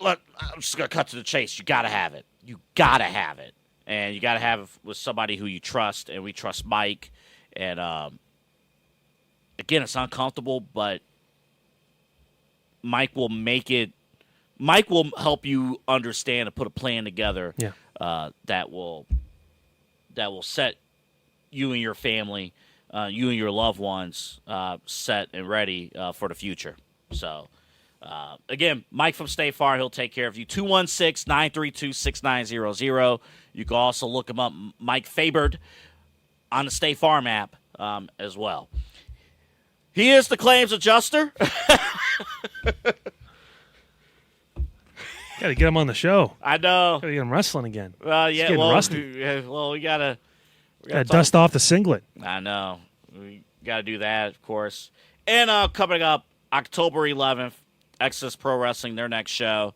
Look, I'm just gonna cut to the chase. You gotta have it. You gotta have it. And you got to have it with somebody who you trust, and we trust Mike. And, again, it's uncomfortable, but Mike will help you understand and put a plan together that will set you and your family, you and your loved ones set and ready for the future. So, again, Mike from State Farm, he'll take care of you. 216-932-6900. You can also look him up, Mike Fabert, on the State Farm app as well. He is the claims adjuster. Got to get him on the show. I know. Got to get him wrestling again. Yeah. He's getting rusty. We gotta dust off the singlet. I know. We gotta do that, of course. And coming up October 11th, Exodus Pro Wrestling, their next show.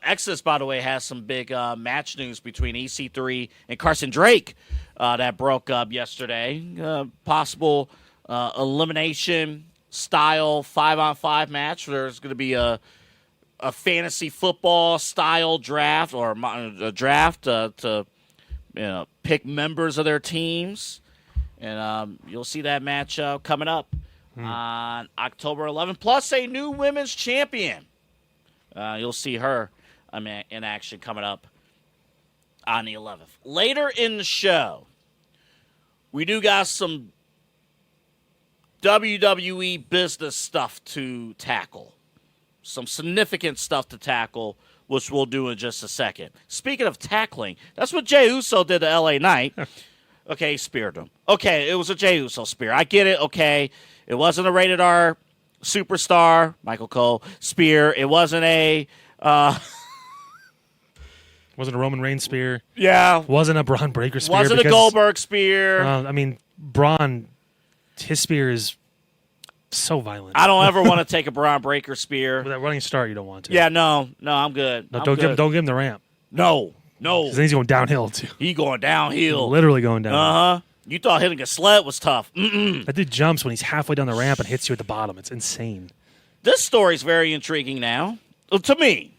Exodus, by the way, has some big match news between EC3 and Carson Drake that broke up yesterday. Possible elimination style 5-on-5 match. There's going to be a fantasy football style draft or a draft to pick members of their teams. And you'll see that match coming up on October 11th. Plus a new women's champion. You'll see her in action coming up on the 11th. Later in the show, we do got some WWE business stuff to tackle. Some significant stuff to tackle, which we'll do in just a second. Speaking of tackling, that's what Jey Uso did to LA Knight. Okay, he speared him. Okay, it was a Jey Uso spear. I get it, okay. It wasn't a rated R superstar, Michael Cole, spear. It wasn't a... wasn't a Roman Reigns spear. Yeah. Wasn't a Braun Breaker spear. Wasn't a Goldberg spear. I mean, Braun, his spear is so violent. I don't ever want to take a Braun Breaker spear. With that running start, you don't want to. Yeah, no, I'm good. No, I'm don't good. give him the ramp. No. Because then he's going downhill, too. He going downhill. Literally going downhill. Uh-huh. You thought hitting a sled was tough. That dude jumps when he's halfway down the ramp and hits you at the bottom. It's insane. This story's very intriguing now. Well, to me.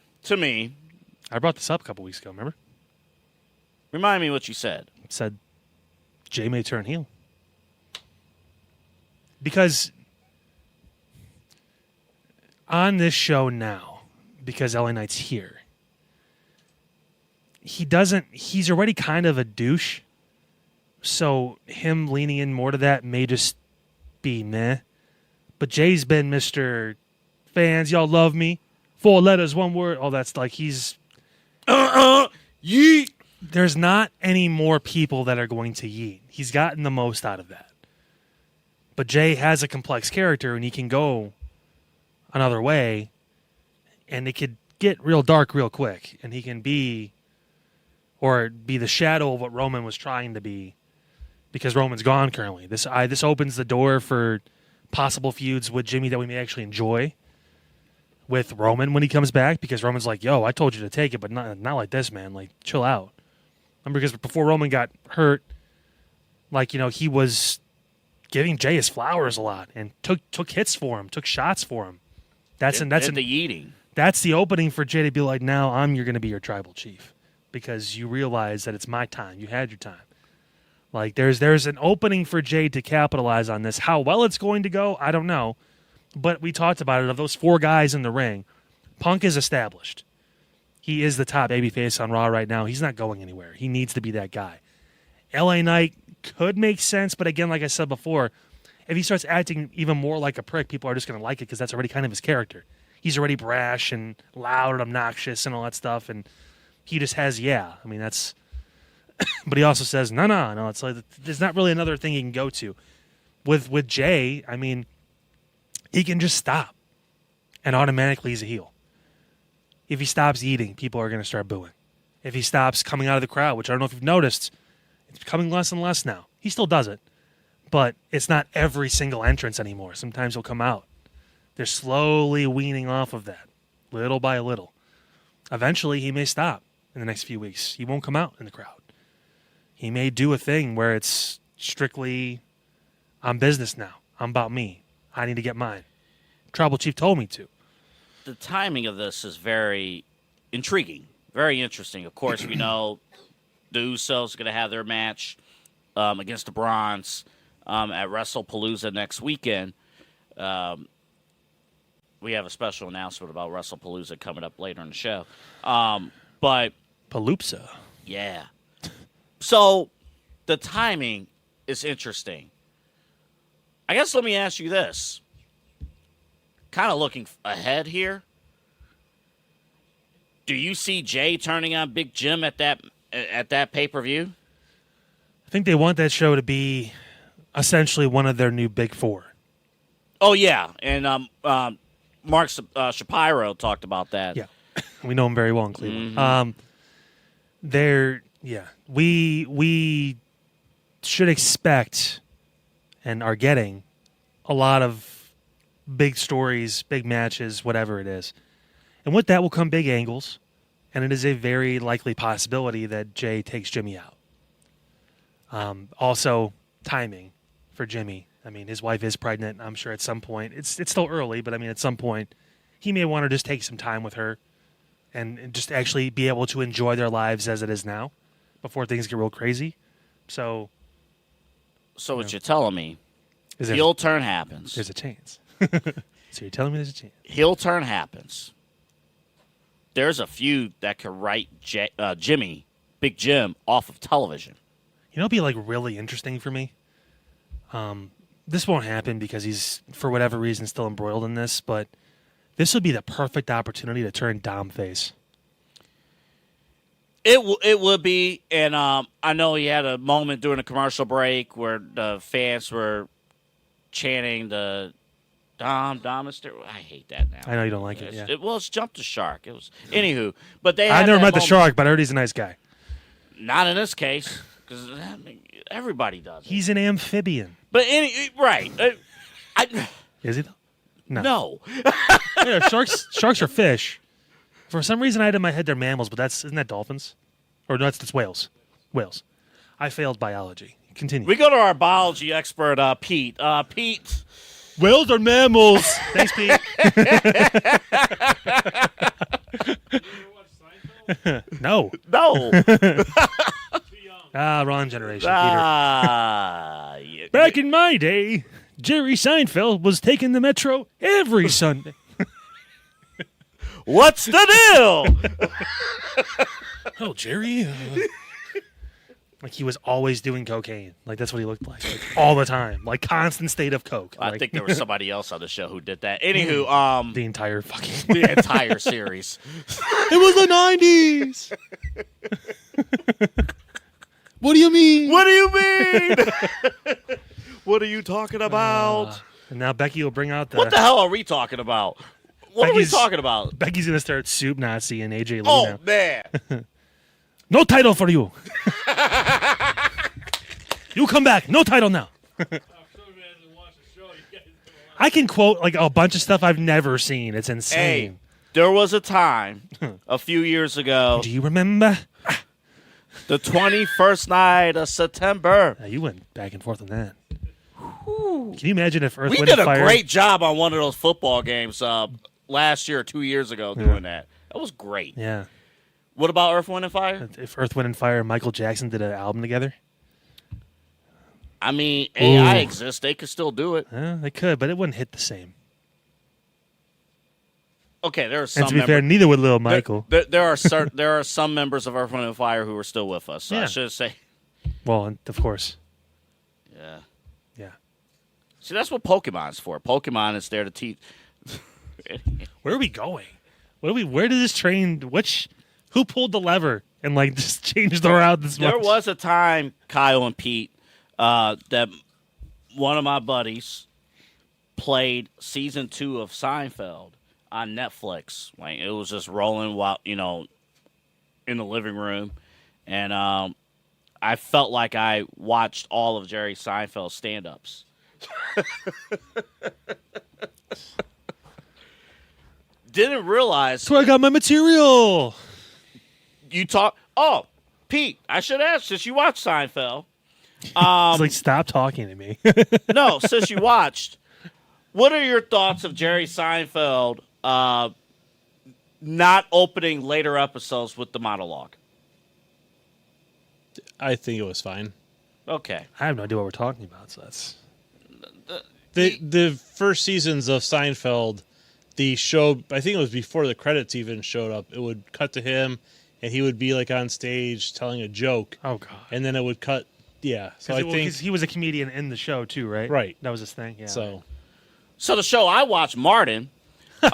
I brought this up a couple weeks ago, remember? Remind me what you said. It said Jay may turn heel. Because on this show now, because LA Knight's here, he's already kind of a douche. So him leaning in more to that may just be meh. But Jay's been Mr. Fans, y'all love me. 4 letters, 1 word. Oh, that's like he's... Yeet. There's not any more people that are going to yeet. He's gotten the most out of that. But Jay has a complex character, and he can go another way, and it could get real dark real quick, and he can be the shadow of what Roman was trying to be, because Roman's gone currently. This opens the door for possible feuds with Jimmy that we may actually enjoy with Roman when he comes back, because Roman's like, yo, I told you to take it, but not like this, man. Like, chill out. Remember, because before Roman got hurt, like, he was giving Jay his flowers a lot and took hits for him, took shots for him. That's the yeeting. That's the opening for Jay to be like, now you're going to be your tribal chief, because you realize that it's my time. You had your time. Like, there's an opening for Jay to capitalize on this. How well it's going to go, I don't know. But we talked about it. Of those 4 guys in the ring, Punk is established. He is the top babyface on Raw right now. He's not going anywhere. He needs to be that guy. LA Knight could make sense, but again, like I said before, if he starts acting even more like a prick, people are just going to like it, because that's already kind of his character. He's already brash and loud and obnoxious and all that stuff, and he just has, that's... But he also says, no, it's like there's not really another thing he can go to. With Jay, he can just stop, and automatically he's a heel. If he stops eating, people are going to start booing. If he stops coming out of the crowd, which I don't know if you've noticed, it's becoming less and less now. He still does it, but it's not every single entrance anymore. Sometimes he'll come out. They're slowly weaning off of that, little by little. Eventually, he may stop in the next few weeks. He won't come out in the crowd. He may do a thing where it's strictly, I'm business now. I'm about me. I need to get mine. Tribal Chief told me to. The timing of this is very intriguing, very interesting. Of course, we know the Usos are going to have their match against the Bronze at WrestlePalooza next weekend. We have a special announcement about WrestlePalooza coming up later in the show. But Palooza. Yeah. So the timing is interesting. I guess let me ask you this. Kind of looking ahead here. Do you see Jay turning on Big Jim at that pay-per-view? I think they want that show to be essentially one of their new Big Four. Oh, yeah. And Mark Shapiro talked about that. Yeah. We know him very well in Cleveland. Mm-hmm. We should expect and are getting a lot of big stories, big matches, whatever it is. And with that will come big angles, and it is a very likely possibility that Jay takes Jimmy out. Also, timing for Jimmy. His wife is pregnant. I'm sure at some point, it's still early, but at some point, he may want to just take some time with her and just actually be able to enjoy their lives as it is now before things get real crazy. So what you're telling me, heel turn happens. There's a chance. So you're telling me there's a chance. Heel turn happens. There's a feud that could write Jimmy, Big Jim, off of television. It'd be really interesting for me. This won't happen because he's, for whatever reason, still embroiled in this, but this would be the perfect opportunity to turn Dom face. It would be, and I know he had a moment during a commercial break where the fans were chanting the Dom, Mr. I hate that now. I know you don't like it. Yeah. It's Jump the Shark. It was anywho, but they. I never met the Shark, but I heard he's a nice guy. Not in this case, because everybody does. He's an amphibian. But right. Is he though? No. Yeah, sharks are fish. For some reason, I had in my head they're mammals, but isn't that dolphins? Or no, that's whales. Whales. I failed biology. Continue. We go to our biology expert, Pete. Pete. Whales are mammals. Thanks, Pete. No. Wrong generation. Peter. Back in my day, Jerry Seinfeld was taking the Metro every Sunday. What's the deal? Oh, Jerry. Like he was always doing cocaine. Like that's what he looked like all the time. Like constant state of coke. I Like, think there was somebody else on the show who did that. Anywho, the entire fucking the entire series. It was the 90s. What do you mean? What do you mean? What are you talking about? And now Becky will bring out the. What the hell are we talking about? What are we Becky's- talking about? Becky's gonna start soup Nazi and AJ Lee Oh, now. man. No title for you. You come back. No title now. I can quote like a bunch of stuff I've never seen. It's Hey, insane. there was a time a few years ago, Do you remember? the 21st night of September. You went back and forth on that. Can you imagine if Earth, We Wind, did and a Fire? great job on one of those football games last year or 2 years ago doing that. That was great. Yeah. What about Earth, Wind, and Fire? If Earth, Wind, and Fire and Michael Jackson did an album together, I mean, AI Ooh. exists. They could still do it. they could, but it wouldn't hit the same. Okay, there are some And to be fair, neither would Lil Michael. There are some members of Earth, Wind, and Fire who are still with us. So I Yeah. should say, Well, and of course. yeah. Yeah. See, that's what Pokemon's for. Pokemon is there to teach. Where are we going? Where did this train? Who pulled the lever and like just changed the route this much? There was a time, Kyle and Pete, that one of my buddies played season 2 of Seinfeld on Netflix. Like it was just rolling while in the living room, and I felt like I watched all of Jerry Seinfeld's stand-ups. Didn't realize That's where I got my material. you talk. Oh, Pete, I should ask since you watched Seinfeld. It's like, stop talking to me. No, since you watched, what are your thoughts of Jerry Seinfeld not opening later episodes with the monologue? I think it was fine. Okay. I have no idea what we're talking about, so that's. The first seasons of Seinfeld, the show, I think it was before the credits even showed up, it would cut to him, and he would be like on stage telling a joke, Oh, God. and then it would cut. Yeah, so I think 'cause he was a comedian in the show, too, right? Right. That was his thing, yeah. so. So the show I watched, Martin. The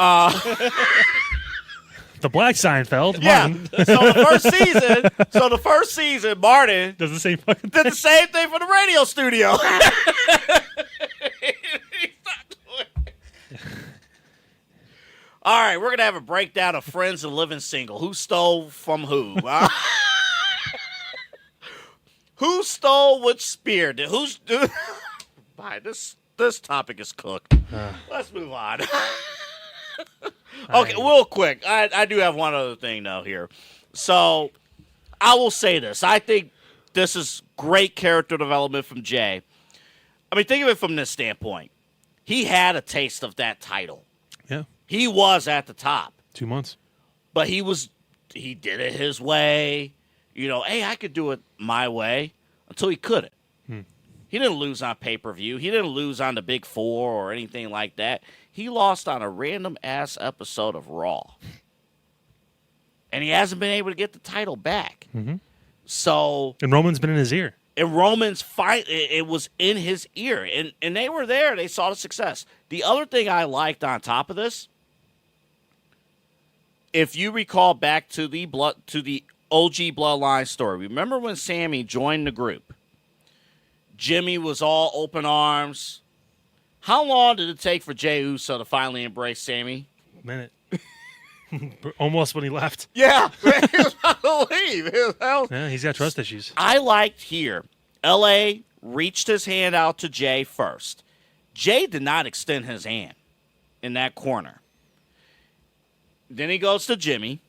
Black Seinfeld, Yeah. Martin, So the first season, Martin does the same fucking did thing. the same thing for the radio studio. All right, we're gonna have a breakdown of Friends and Living Single. Who stole from who? Who stole which spear? Bye. This topic is cooked. Let's move on. Okay, real quick. I do have one other thing though here. So I will say this. I think this is great character development from Jay. I mean, think of it from this standpoint. He had a taste of that title. Yeah. He was at the top, 2 months. but he did it his way. Hey, I could do it my way until he couldn't. He didn't lose on pay-per-view. He didn't lose on the Big Four or anything like that. He lost on a random-ass episode of Raw. And he hasn't been able to get the title back. Mm-hmm. So, And Roman's been in his ear. and Roman's fight, it was in his ear. And they were there. They saw the success. The other thing I liked on top of this, if you recall back to the OG Bloodline story, remember when Sammy joined the group? Jimmy was all open arms. How long did it take for Jey Uso to finally embrace Sammy? Minute. Almost when he left. Yeah, he was about to leave. Yeah, he's got trust issues. I liked here, LA reached his hand out to Jay first. Jay did not extend his hand in that corner. Then he goes to Jimmy.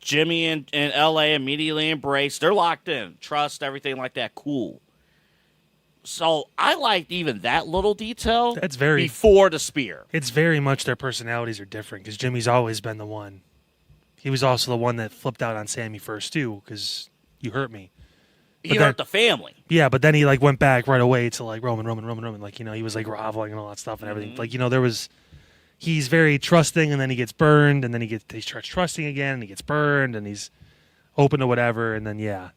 Jimmy and LA immediately embrace. They're locked in. Trust, everything like that. Cool. So I liked even that little detail That's very- before the spear. It's very much their personalities are different because Jimmy's always been the one. He was also the one that flipped out on Sammy first, too, because you hurt me. He But hurt that- the family. Yeah, but then he like went back right away to like Roman. Like, he was like groveling and all that stuff and everything. Like, there was, he's very trusting and then he gets burned and then he starts trusting again and he gets burned and he's open to whatever. And then, yeah.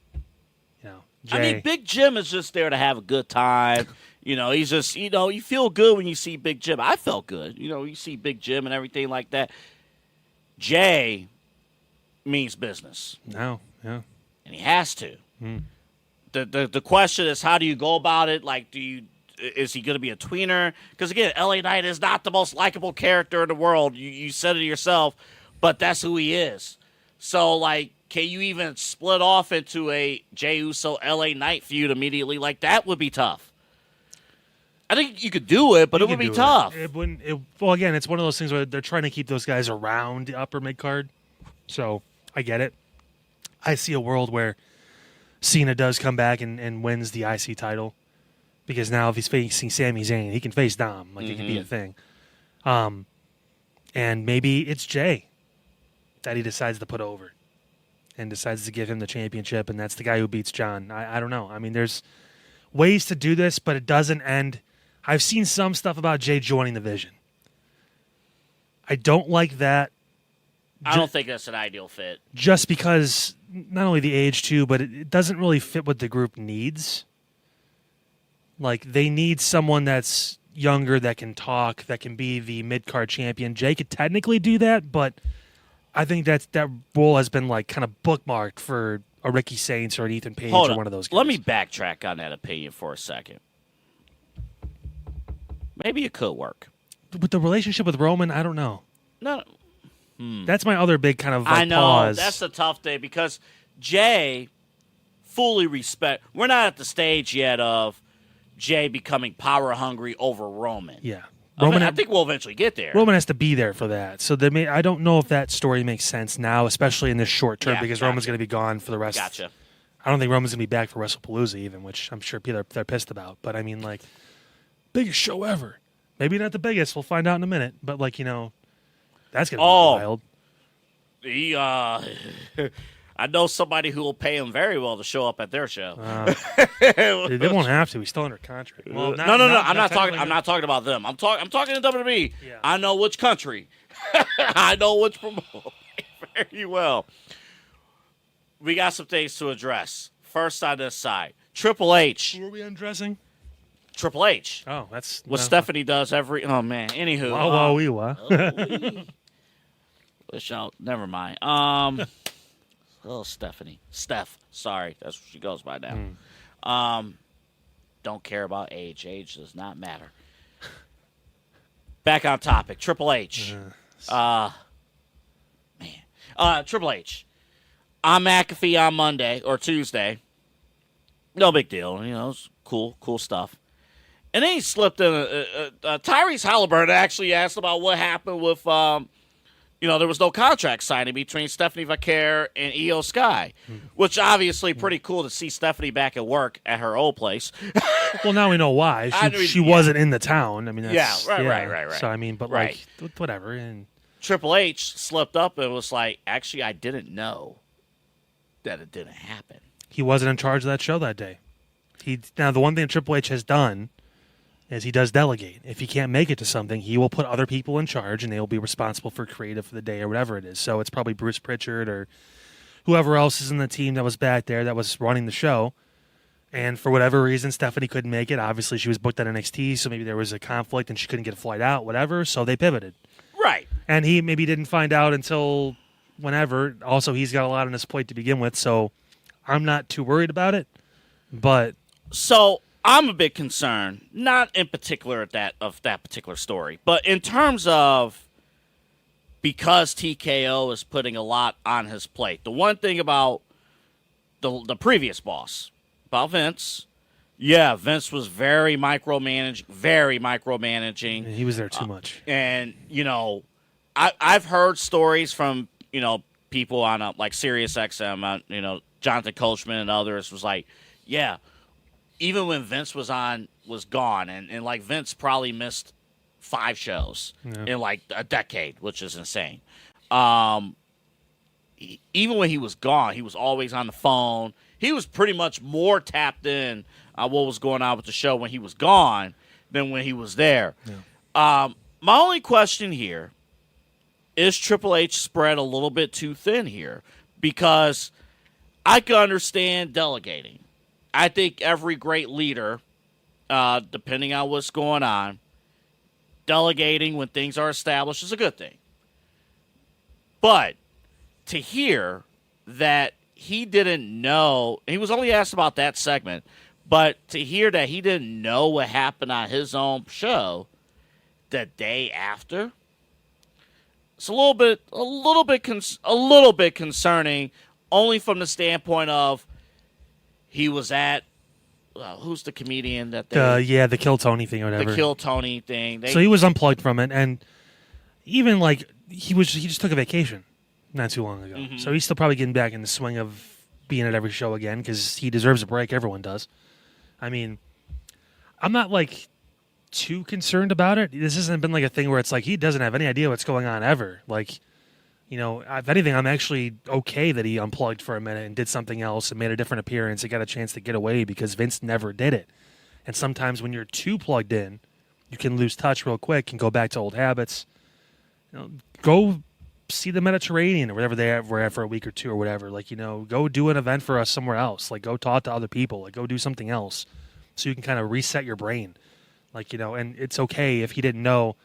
I mean, Big Jim is just there to have a good time. He's just, you feel good when you see Big Jim. I felt good. You see Big Jim and everything like that. Jay means business. No, yeah. And he has to. The question is, how do you go about it? Like, is he going to be a tweener? Because, again, LA Knight is not the most likable character in the world. You said it yourself, but that's who he is. So, like, can you even split off into a Jey Uso LA Knight feud immediately? Like, that would be tough. I think you could do it, but it would be tough. Well, again, it's one of those things where they're trying to keep those guys around the upper mid-card. So, I get it. I see a world where Cena does come back and wins the IC title, because now if he's facing Sami Zayn, he can face Dom. Like, it can be a thing. And maybe it's Jay that he decides to put over and decides to give him the championship, and that's the guy who beats John. I don't know. I mean, there's ways to do this, but it doesn't end. I've seen some stuff about Jay joining the Vision. I don't like that. I don't think that's an ideal fit. Just because not only the age, too, but it doesn't really fit what the group needs. Like, they need someone that's younger, that can talk, that can be the mid-card champion. Jay could technically do that, but I think that role has been, like, kind of bookmarked for a Ricky Saints or an Ethan Page or one of those guys. Let me backtrack on that opinion for a second. Maybe it could work. With the relationship with Roman, I don't know. No. That's my other big kind of I know. pause. That's the tough thing, because Jay fully respect. We're not at the stage yet of Jay becoming power hungry over Roman. Yeah. I think we'll eventually get there. Roman has to be there for that. So I don't know if that story makes sense now, especially in this short term, because Roman's going to be gone for the rest. Gotcha. I don't think Roman's going to be back for WrestlePalooza even, which I'm sure people they're pissed about. But I mean, like, biggest show ever. Maybe not the biggest. We'll find out in a minute. But, like, that's going to be wild. I know somebody who will pay him very well to show up at their show. They won't have to. He's still under contract. Well, no. I'm not talking about them. I'm talking to WWE. Yeah. I know which country. I know which promoter very well. We got some things to address. First on this side, Triple H. Who are we undressing? Triple H. Oh, that's what Stephanie does every. Oh man. Anywho. Never mind. Oh, Stephanie. Steph. Sorry. That's what she goes by now. Don't care about age. Age does not matter. Back on topic. Triple H. Triple H. On McAfee on Monday or Tuesday. No big deal. It's cool stuff. And then he slipped in. Tyrese Halliburton actually asked about what happened with, there was no contract signing between Stephanie Vaquer and Io Sky, which obviously pretty cool to see Stephanie back at work at her old place. Well, now we know why. She wasn't in the town. I mean, that's, right. So, I mean, but like, whatever. And Triple H slipped up and was like, actually, I didn't know that it didn't happen. He wasn't in charge of that show that day. Now, the one thing Triple H has done is he does delegate. If he can't make it to something, he will put other people in charge, and they will be responsible for creative for the day or whatever it is. So it's probably Bruce Pritchard or whoever else is in the team that was back there that was running the show. And for whatever reason, Stephanie couldn't make it. Obviously, she was booked at NXT, so maybe there was a conflict and she couldn't get a flight out, whatever. So they pivoted. Right. And he maybe didn't find out until whenever. Also, he's got a lot on his plate to begin with, so I'm not too worried about it. But so I'm a bit concerned, not in particular of that particular story, but in terms of because TKO is putting a lot on his plate. The one thing about the previous boss, about Vince, Vince was very micromanaging. he was there too much. And, I've heard stories from, people on like Sirius XM, Jonathan Coachman and others was like, even when Vince was gone, and like Vince probably missed 5 shows in like a decade, which is insane. Even when he was gone, he was always on the phone. He was pretty much more tapped in on what was going on with the show when he was gone than when he was there. Yeah. My only question here is Triple H spread a little bit too thin here, because I can understand delegating. I think every great leader, depending on what's going on, delegating when things are established is a good thing. But to hear that he didn't know, he was only asked about that segment, but to hear that he didn't know what happened on his own show the day after, it's a little bit concerning, only from the standpoint of he was at who's the comedian that they the Kill Tony thing or whatever. the Kill Tony thing. So he was unplugged from it, and even like he just took a vacation not too long ago. Mm-hmm. So he's still probably getting back in the swing of being at every show again because he deserves a break. Everyone does. I mean, I'm not like too concerned about it. This hasn't been like a thing where it's like he doesn't have any idea what's going on ever. Like, you know, if anything, I'm actually okay that he unplugged for a minute and did something else and made a different appearance and got a chance to get away because Vince never did it. And sometimes when you're too plugged in, you can lose touch real quick and go back to old habits. You know, go see the Mediterranean or whatever they were at for a week or two or whatever. Like, you know, go do an event for us somewhere else. Like, go talk to other people. Like, go do something else so you can kind of reset your brain. Like, you know, and it's okay if he didn't know.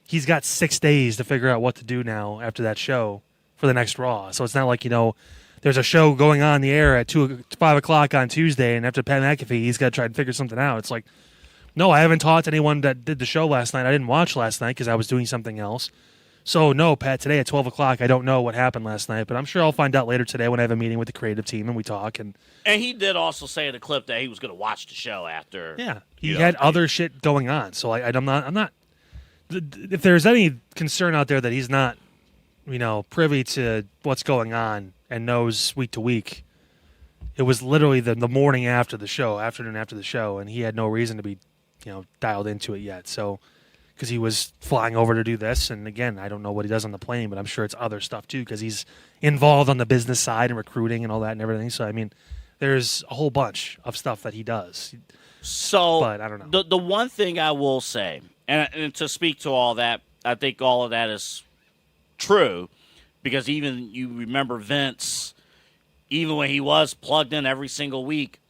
He's got 6 days to figure out what to do now after that show for the next Raw. So it's not like, you know, there's a show going on the air at 5 o'clock on Tuesday, and after Pat McAfee, he's got to try and figure something out. It's like, no, I haven't talked to anyone that did the show last night. I didn't watch last night because I was doing something else. So, no, Pat, today at 12 o'clock, I don't know what happened last night, but I'm sure I'll find out later today when I have a meeting with the creative team and we talk. And he did also say in the clip that he was going to watch the show after. Yeah, he had other shit going on. So I'm not. If there's any concern out there that he's not, you know, privy to what's going on and knows week to week, it was literally the morning after the show, afternoon after the show, and he had no reason to be, you know, dialed into it yet. So. Because he was flying over to do this. And again, I don't know what he does on the plane, but I'm sure it's other stuff too because he's involved on the business side and recruiting and all that and everything. So, I mean, there's a whole bunch of stuff that he does. So, but I don't know. The one thing I will say, and to speak to all that, I think all of that is true because even you remember Vince, even when he was plugged in every single week,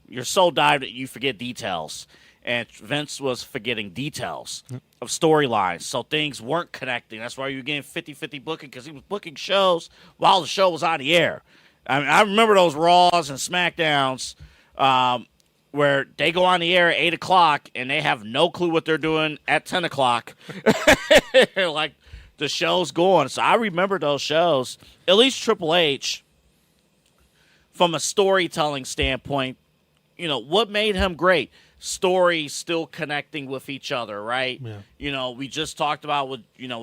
you're so dived that you forget details. And Vince was forgetting details of storylines, so things weren't connecting. That's why you were getting 50-50 booking because he was booking shows while the show was on the air. I mean, I remember those Raws and SmackDowns where they go on the air at 8 o'clock and they have no clue what they're doing at 10 o'clock. Like, the show's going. So I remember those shows. At least Triple H, from a storytelling standpoint, you know, what made him great? Stories still connecting with each other, right? Yeah. You know, we just talked about with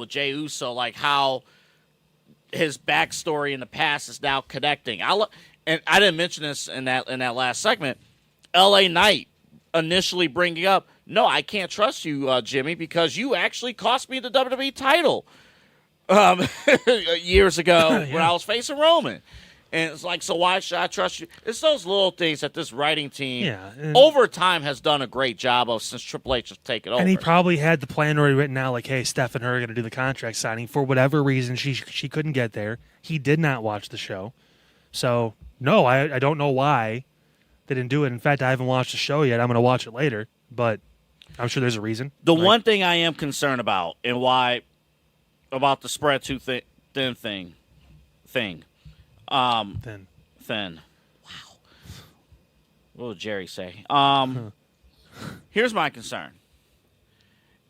Jey Uso, like how his backstory in the past is now connecting. And I didn't mention this in that last segment. LA Knight initially bringing up, no, I can't trust you, Jimmy, because you actually cost me the WWE title years ago when I was facing Roman. And it's like, so why should I trust you? It's those little things that this writing team, over time, has done a great job of since Triple H has taken over. And he probably had the plan already written out, like, hey, Steph and her are going to do the contract signing. For whatever reason, she couldn't get there. He did not watch the show. So, no, I don't know why they didn't do it. In fact, I haven't watched the show yet. I'm going to watch it later. But I'm sure there's a reason. The one thing I am concerned about, and why, about the spread too thin thing. Thin. Wow. What will Jerry say? Here's my concern.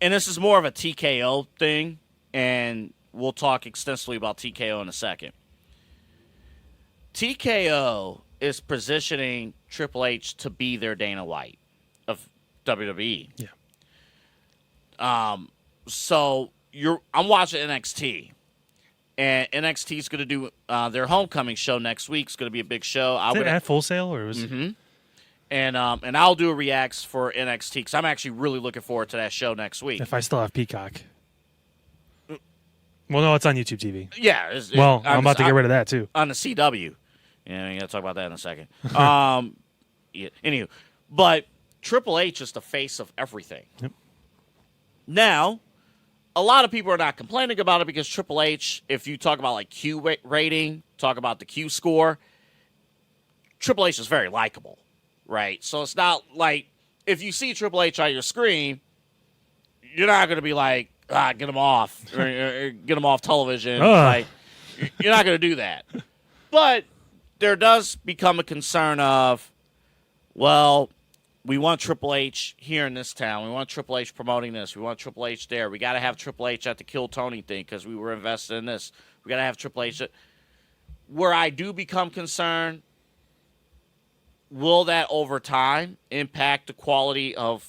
And this is more of a TKO thing, and we'll talk extensively about TKO in a second. TKO is positioning Triple H to be their Dana White of WWE. Yeah. So I'm watching NXT. And NXT is going to do their homecoming show next week. It's going to be a big show. Is it at Full Sail or was? Mm-hmm. And I'll do a reacts for NXT because I'm actually really looking forward to that show next week. If I still have Peacock. Well, no, it's on YouTube TV. Yeah. I'm about to get rid of that too. On the CW. Yeah, we got to talk about that in a second. Yeah, anywho, but Triple H is the face of everything. Yep. Now, a lot of people are not complaining about it because Triple H, if you talk about like Q rating, talk about the Q score, Triple H is very likable, right? So it's not like if you see Triple H on your screen, you're not going to be like, get him off, or get him off television. Like, you're not going to do that. But there does become a concern of, well, we want Triple H here in this town. We want Triple H promoting this. We want Triple H there. We got to have Triple H at the Kill Tony thing because we were invested in this. We got to have Triple H. Where I do become concerned, will that over time impact the quality of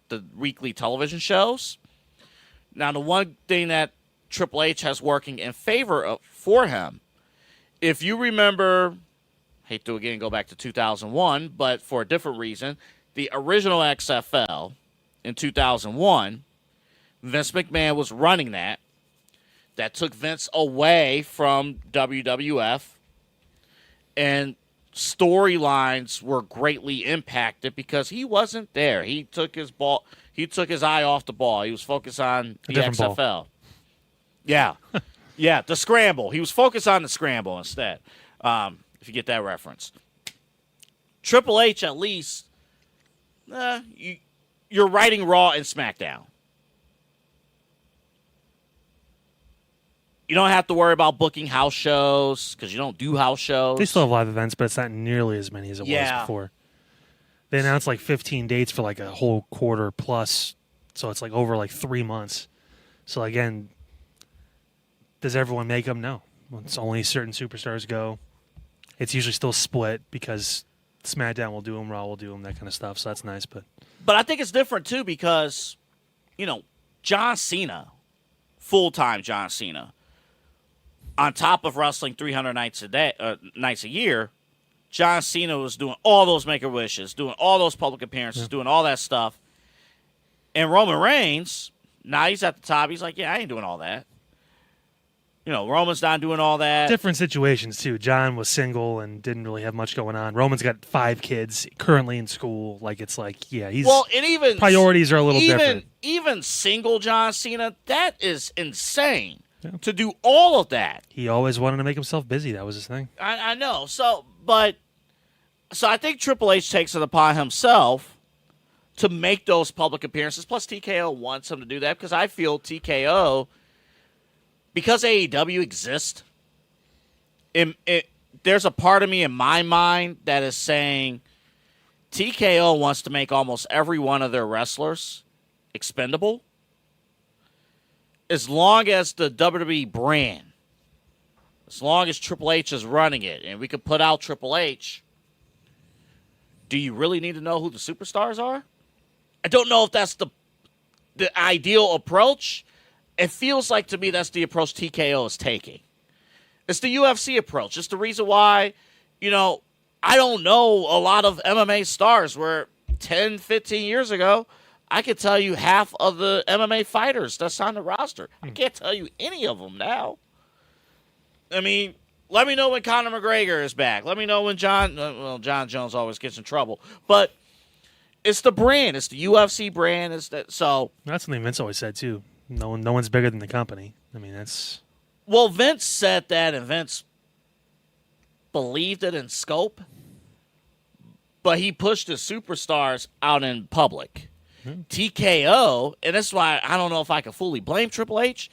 the weekly television shows? Now, the one thing that Triple H has working in favor of for him, if you remember, hate to again go back to 2001, but for a different reason, the original XFL in 2001, Vince McMahon was running that. That took Vince away from WWF, and storylines were greatly impacted because he wasn't there. He took his eye off the ball. He was focused on the XFL. Ball. Yeah. Yeah, the scramble. He was focused on the scramble instead, if you get that reference. Triple H, at least, you're writing Raw and SmackDown. You don't have to worry about booking house shows because you don't do house shows. They still have live events, but it's not nearly as many as it was before. They announced like 15 dates for like a whole quarter plus, so it's like over like 3 months. So again, does everyone make them? No. It's only certain superstars go. It's usually still split because SmackDown will do them, Raw will do them, that kind of stuff. So that's nice. But I think it's different too because, John Cena, full-time John Cena, on top of wrestling 300 nights a year, John Cena was doing all those Make-A-Wishes, doing all those public appearances, doing all that stuff. And Roman Reigns, now he's at the top. He's like, yeah, I ain't doing all that. Roman's not doing all that. Different situations, too. John was single and didn't really have much going on. Roman's got 5 kids currently in school. Like, it's like, yeah, he's... Well, and even... Priorities are a little different. Even single John Cena, that is insane. Yeah. To do all of that. He always wanted to make himself busy. That was his thing. I know. So I think Triple H takes it upon himself to make those public appearances. Plus, TKO wants him to do that because I feel TKO, because AEW exists, there's a part of me in my mind that is saying TKO wants to make almost every one of their wrestlers expendable. As long as the WWE brand, as long as Triple H is running it, and we could put out Triple H, do you really need to know who the superstars are? I don't know if that's the ideal approach. It feels like to me that's the approach TKO is taking. It's the UFC approach. It's the reason why, I don't know a lot of MMA stars where 10, 15 years ago, I could tell you half of the MMA fighters that's on the roster. I can't tell you any of them now. I mean, let me know when Conor McGregor is back. Let me know when John Jones always gets in trouble. But it's the brand. It's the UFC brand. That's something Vince always said, too. No one's bigger than the company. I mean, that's... Well, Vince said that, and Vince believed it in scope. But he pushed his superstars out in public. TKO, and that's why I don't know if I can fully blame Triple H,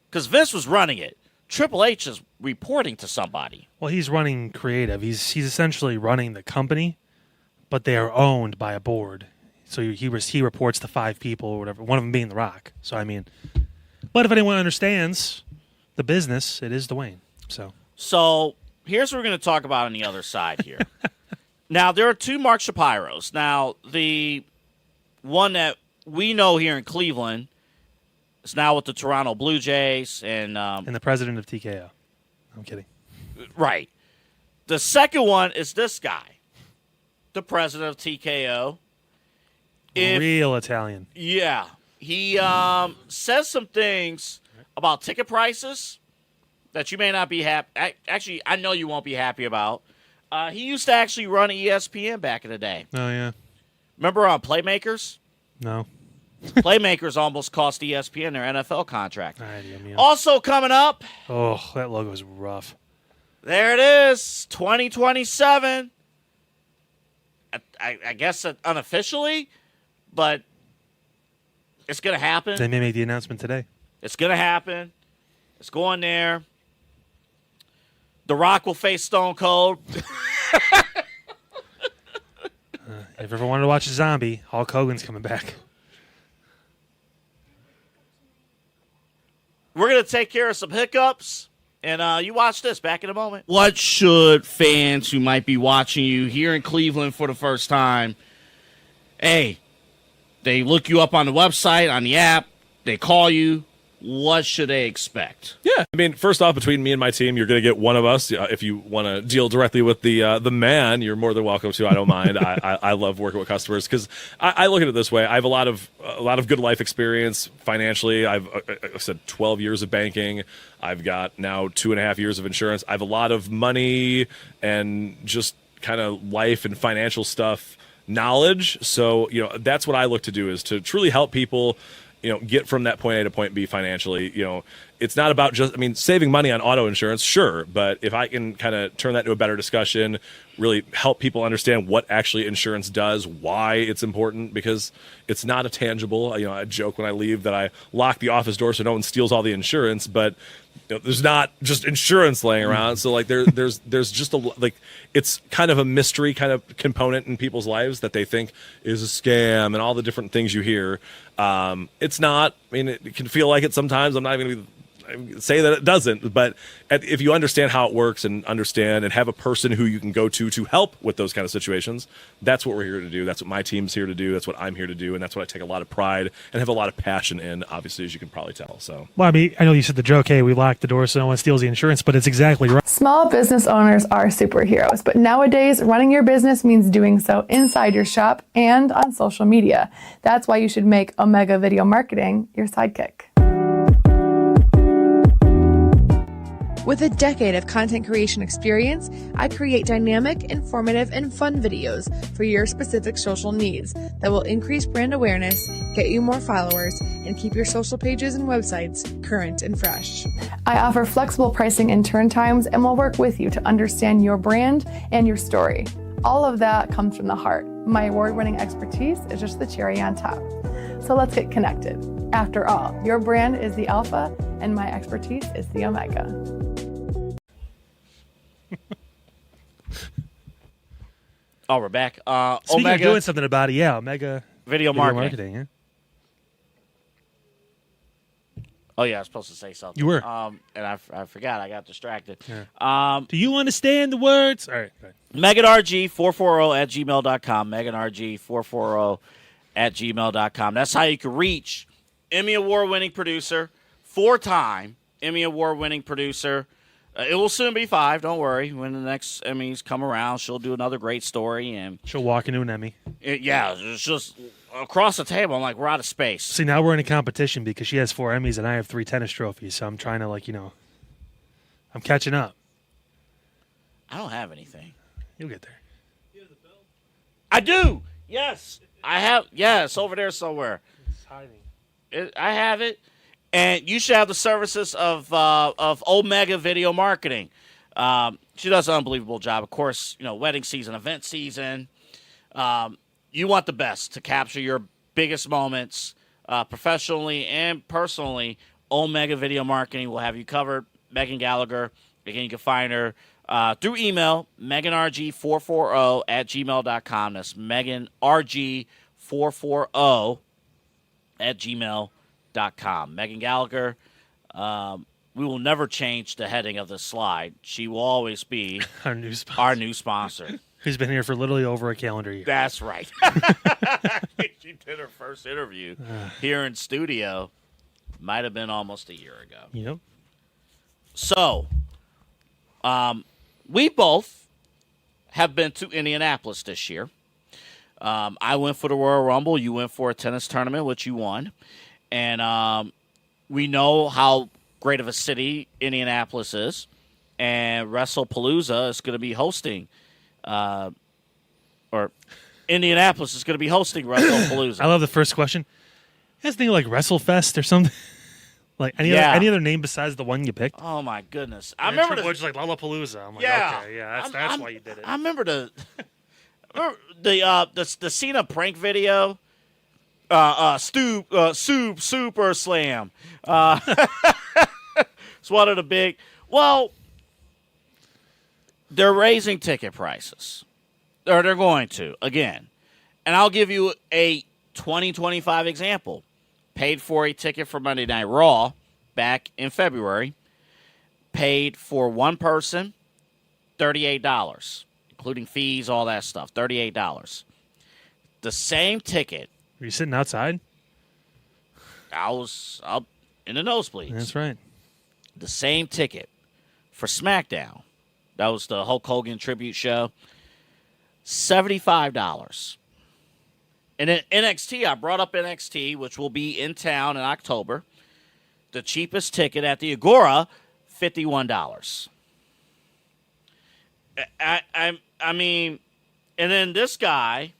because Vince was running it. Triple H is reporting to somebody. Well, he's running creative. He's essentially running the company, but they are owned by a board. So he reports to 5 people or whatever, one of them being The Rock. So, I mean, but if anyone understands the business, it is Dwayne. So here's what we're going to talk about on the other side here. Now, there are 2 Mark Shapiros. Now, the one that we know here in Cleveland is now with the Toronto Blue Jays. And the president of TKO. I'm kidding. Right. The second one is this guy, the president of TKO. Real Italian. Yeah. He says some things about ticket prices that you may not be happy. Actually, I know you won't be happy about. He used to actually run ESPN back in the day. Oh, yeah. Remember on Playmakers? No. Playmakers almost cost ESPN their NFL contract. Yeah. Also coming up. Oh, that logo is rough. There it is, 2027. I guess unofficially, but it's going to happen. They may make the announcement today. It's going to happen. It's going there. The Rock will face Stone Cold. If you ever wanted to watch a zombie, Hulk Hogan's coming back. We're going to take care of some hiccups, and you watch this back in a moment. What should fans who might be watching you here in Cleveland for the first time, hey, they look you up on the website, on the app, they call you, what should they expect? Yeah, I mean, first off, between me and my team, you're going to get one of us. If you want to deal directly with the man, you're more than welcome to. I don't mind. I love working with customers because I look at it this way. I have a lot of good life experience financially. I said 12 years of banking. I've got now 2.5 years of insurance. I have a lot of money and just kind of life and financial stuff knowledge. So that's what I look to do, is to truly help people get from that point A to point B financially. It's not about just, saving money on auto insurance, sure, but if I can kind of turn that into a better discussion, really help people understand what actually insurance does, why it's important, because it's not a tangible. I joke when I leave that I lock the office door so no one steals all the insurance, but there's not just insurance laying around. So there's just it's kind of a mystery kind of component in people's lives that they think is a scam and all the different things you hear. It's not. It can feel like it sometimes. I'm not even going to say that it doesn't, but if you understand how it works and understand and have a person who you can go to help with those kind of situations, that's what we're here to do. That's what my team's here to do. That's what I'm here to do, and that's what I take a lot of pride and have a lot of passion in, obviously, as you can probably tell. So, well, I know you said the joke, hey, we lock the door so no one steals the insurance, but it's exactly right. Small business owners are superheroes, but nowadays running your business means doing so inside your shop and on social media. That's why you should make Omega Video Marketing your sidekick. With a decade of content creation experience, I create dynamic, informative, and fun videos for your specific social needs that will increase brand awareness, get you more followers, and keep your social pages and websites current and fresh. I offer flexible pricing and turn times and will work with you to understand your brand and your story. All of that comes from the heart. My award-winning expertise is just the cherry on top. So let's get connected. After all, your brand is the alpha and my expertise is the omega. Oh, we're back. Speaking Omega of doing something about it, yeah, Omega Video Marketing. Yeah. Oh, yeah, I was supposed to say something. You were. And I forgot. I got distracted. Yeah. Do you understand the words? All right. MeganRG440 at gmail.com. MeganRG440 at gmail.com. That's how you can reach Emmy Award-winning producer, 4-time Emmy Award-winning producer. It will soon be 5. Don't worry. When the next Emmys come around, she'll do another great story, and she'll walk into an Emmy. It's just across the table. I'm like, we're out of space. See, now we're in a competition because she has 4 Emmys and I have 3 tennis trophies. So I'm trying to, I'm catching up. I don't have anything. You'll get there. I do. Yes, I have. Yes, over there somewhere. It's hiding. I have it. And you should have the services of Omega Video Marketing. She does an unbelievable job. Of course, wedding season, event season. You want the best to capture your biggest moments professionally and personally. Omega Video Marketing will have you covered. Megan Gallagher. Again, you can find her through email, MeganRG440 at gmail.com. That's MeganRG440 at gmail.com. Megan Gallagher, we will never change the heading of the slide. She will always be our new sponsor. Who's been here for literally over a calendar year. That's right. She did her first interview here in studio. Might have been almost a year ago. Yep. So, we both have been to Indianapolis this year. I went for the Royal Rumble. You went for a tennis tournament, which you won. And we know how great of a city Indianapolis is. And WrestlePalooza is going to be hosting, or Indianapolis is going to be hosting WrestlePalooza. I love the first question. You guys think like WrestleFest or something? Like any other name besides the one you picked? Oh, my goodness. I remember just like Lollapalooza. I'm like, okay, yeah, that's why you did it. I remember the Cena prank video. Super Slam. It's one of the big. Well, they're raising ticket prices, or they're going to again. And I'll give you a 2025 example. Paid for a ticket for Monday Night Raw back in February. Paid for one person, $38, including fees, all that stuff. $38. The same ticket. Were you sitting outside? I was up in the nosebleeds. That's right. The same ticket for SmackDown. That was the Hulk Hogan tribute show. $75. And then NXT, I brought up NXT, which will be in town in October. The cheapest ticket at the Agora, $51. I mean, and then this guy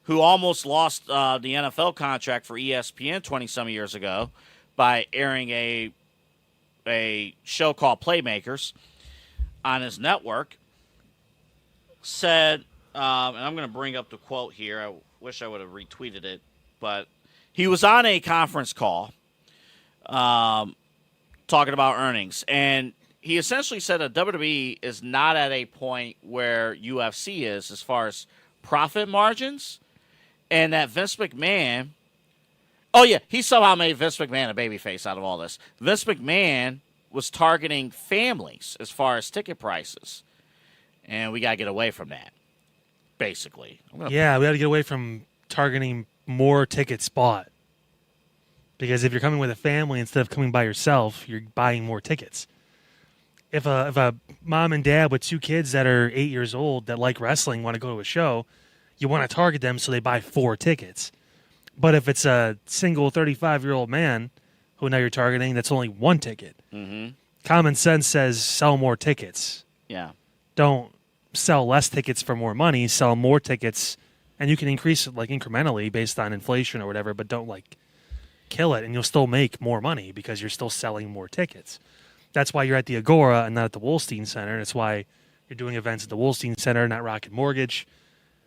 who almost lost the NFL contract for ESPN 20-some years ago by airing a show called Playmakers on his network, said, and I'm going to bring up the quote here. I wish I would have retweeted it, but he was on a conference call talking about earnings, and he essentially said that WWE is not at a point where UFC is as far as profit margins, and that Vince McMahon, oh yeah, he somehow made Vince McMahon a babyface out of all this. Vince McMahon was targeting families as far as ticket prices, and we got to get away from that, basically. Yeah, we got to get away from targeting more tickets bought. Because if you're coming with a family instead of coming by yourself, you're buying more tickets. If a mom and dad with two kids that are 8 years old that like wrestling want to go to a show, you want to target them so they buy 4 tickets. But if it's a single 35-year-old man who now you're targeting, that's only 1 ticket. Mm-hmm. Common sense says sell more tickets. Yeah. Don't sell less tickets for more money. Sell more tickets, and you can increase it like incrementally based on inflation or whatever, but don't like kill it, and you'll still make more money because you're still selling more tickets. That's why you're at the Agora and not at the Wolstein Center. That's why you're doing events at the Wolstein Center, not Rocket Mortgage.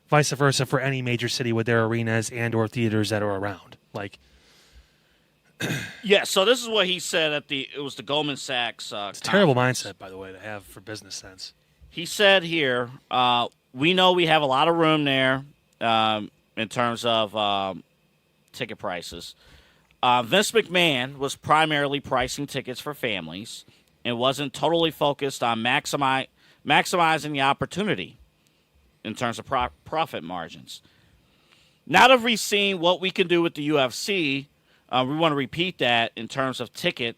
Vice versa for any major city with their arenas and or theaters that are around. Like, yeah. So this is what he said at it was the Goldman Sachs. It's a terrible mindset, by the way, to have for business sense. He said here, we know we have a lot of room there in terms of ticket prices. Vince McMahon was primarily pricing tickets for families and wasn't totally focused on maximizing the opportunity in terms of profit margins. Now that we've seen what we can do with the UFC, we want to repeat that in terms of ticket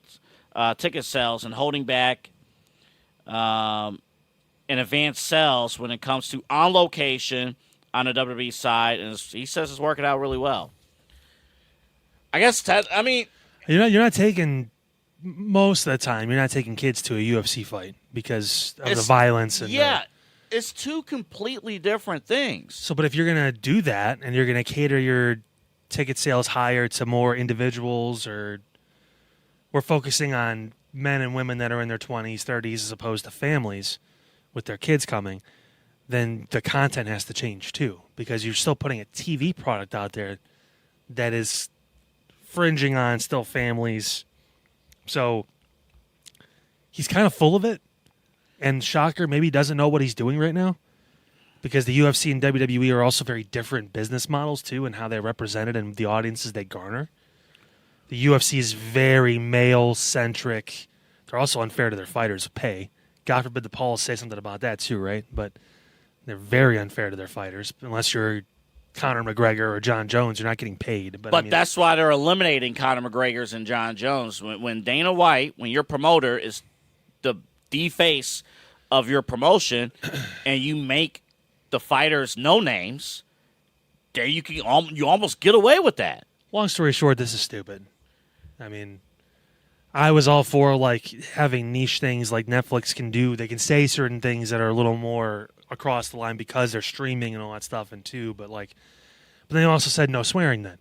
sales and holding back in advanced sales when it comes to on location on the WWE side, and he says it's working out really well. I guess you're not taking most of the time. You're not taking kids to a UFC fight because of the violence and it's two completely different things. So, but if you're gonna do that and you're gonna cater your ticket sales higher to more individuals, or we're focusing on men and women that are in their 20s, 30s, as opposed to families with their kids coming, then the content has to change too, because you're still putting a TV product out there that is fringing on still families. So he's kind of full of it, and shocker, maybe he doesn't know what he's doing right now, because the UFC and WWE are also very different business models too, and how they're represented and the audiences they garner. The UFC is very male centric. They're also unfair to their fighters' pay. God forbid the Pauls say something about that too, right? But they're very unfair to their fighters. Unless you're Conor McGregor or John Jones, you're not getting paid. But I mean, that's why they're eliminating Conor McGregor's and John Jones. When Dana White, when your promoter is the face of your promotion, and you make the fighters no names, there you almost get away with that. Long story short, this is stupid. I mean, I was all for like having niche things like Netflix can do. They can say certain things that are a little more across the line because they're streaming and all that stuff, and too. But they also said no swearing. Then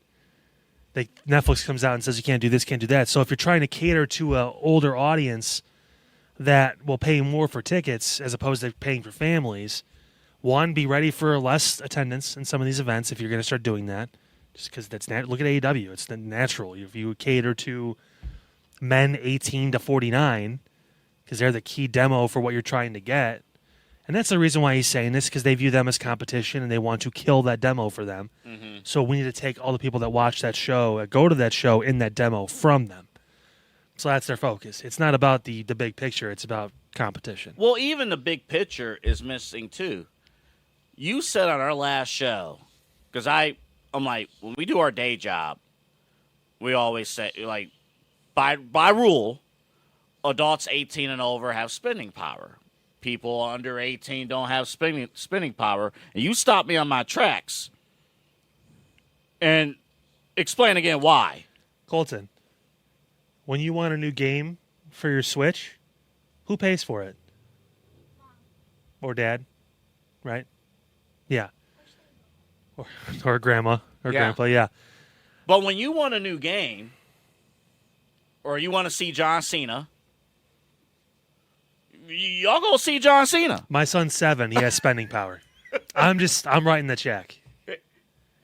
Netflix comes out and says you can't do this, can't do that. So if you're trying to cater to an older audience that will pay more for tickets as opposed to paying for families, One, be ready for less attendance in some of these events if you're going to start doing that. Just because that's look at AEW. It's natural. If you cater to men 18 to 49, because they're the key demo for what you're trying to get. And that's the reason why he's saying this, because they view them as competition and they want to kill that demo for them. Mm-hmm. So we need to take all the people that watch that show, go to that show in that demo from them. So that's their focus. It's not about the big picture. It's about competition. Well, even the big picture is missing, too. You said on our last show, because I'm like, when we do our day job, we always say, like, by rule, adults 18 and over have spending power. People under 18 don't have spending power. And you stopped me on my tracks. And explain again why. Colton, when you want a new game for your Switch, who pays for it? Or dad, right? Yeah. Or grandma or grandpa, yeah. But when you want a new game, or you want to see John Cena, y'all go see John Cena. My son's 7. He has spending power. I'm writing the check.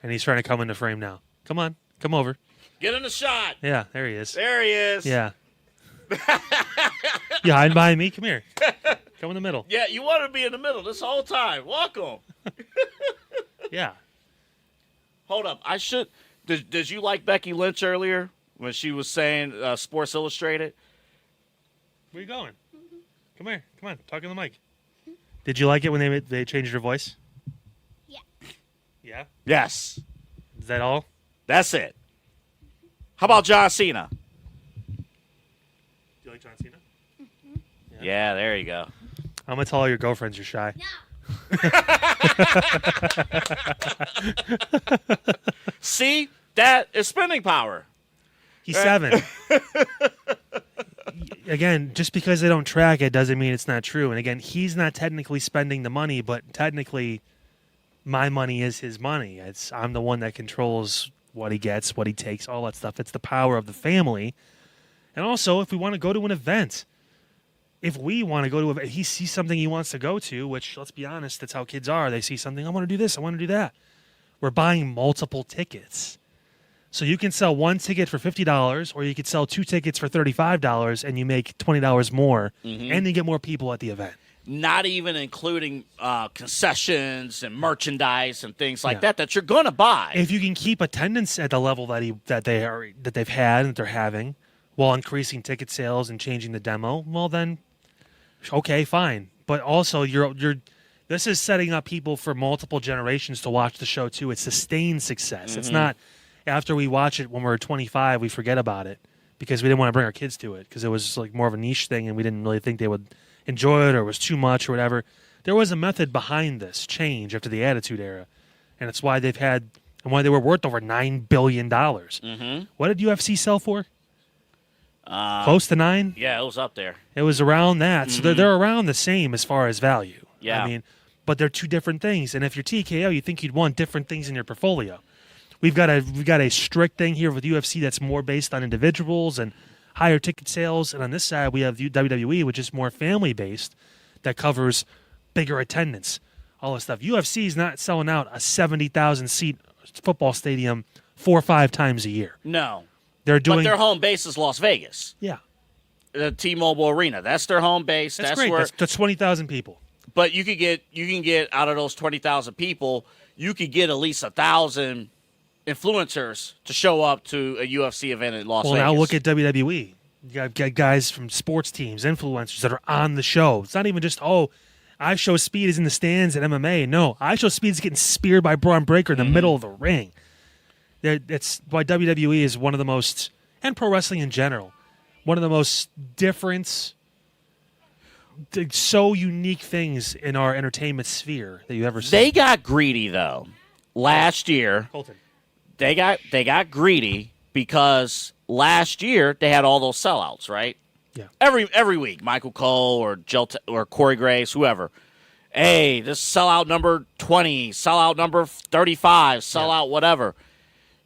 And he's trying to come into frame now. Come on. Come over. Get in the shot. Yeah, there he is. There he is. Yeah. You hide behind me? Come here. Come in the middle. Yeah, you want to be in the middle this whole time. Welcome. Yeah. Hold up. I should. Did you like Becky Lynch earlier when she was saying Sports Illustrated? Where you going? Come here. Come on. Talk in the mic. Did you like it when they changed your voice? Yeah. Yeah? Yes. Is that all? That's it. How about John Cena? Do you like John Cena? Mm-hmm. Yeah, there you go. I'm going to tell all your girlfriends you're shy. No. See? That is spending power. He's 7. Again, just because they don't track it doesn't mean it's not true. And again, he's not technically spending the money, but technically my money is his money. I'm the one that controls what he gets, what he takes, all that stuff. It's the power of the family. And also, if we want to go to an event, if we want to go to an event, he sees something he wants to go to, which, let's be honest, that's how kids are. They see something, I want to do this, I want to do that. We're buying multiple tickets. So you can sell one ticket for $50, or you could sell 2 tickets for $35, and you make $20 more, and you get more people at the event. Not even including concessions and merchandise and things like that you're going to buy. If you can keep attendance at the level that they've had and that they're having, while increasing ticket sales and changing the demo, well then, okay, fine. But also, this is setting up people for multiple generations to watch the show too. It's sustained success. It's not after we watch it when we're 25, we forget about it because we didn't want to bring our kids to it because it was like more of a niche thing and we didn't really think they would enjoy it or it was too much or whatever. There was a method behind this change after the Attitude Era, and it's why they've had and why they were worth over $9 billion. What did UFC sell for? Close to 9? Yeah, it was up there. It was around that. So they're around the same as far as value. Yeah. I mean, but they're two different things. And if you're TKO, you think you'd want different things in your portfolio. We've got a strict thing here with UFC that's more based on individuals and higher ticket sales. And on this side, we have WWE, which is more family-based, that covers bigger attendance, all this stuff. UFC is not selling out a 70,000-seat football stadium 4 or 5 times a year. No. They're doing. But their home base is Las Vegas. Yeah. The T-Mobile Arena. That's their home base. That's great. Where, that's 20,000 people. But you can get out of those 20,000 people, you could get at least 1,000 influencers to show up to a UFC event in Las Vegas. Well, now look at WWE. You got guys from sports teams, influencers that are on the show. It's not even just, I Show Speed is in the stands at MMA. No, I Show Speed is getting speared by Braun Breaker in the middle of the ring. That's why WWE is one of the most, and pro wrestling in general, one of the most different, so unique things in our entertainment sphere that you ever see. They got greedy, though. Last year, Colton. They got greedy because last year they had all those sellouts, right? Yeah. Every week, Michael Cole or Corey Graves, whoever. Hey, this sellout number 20, sellout number 35, sellout whatever.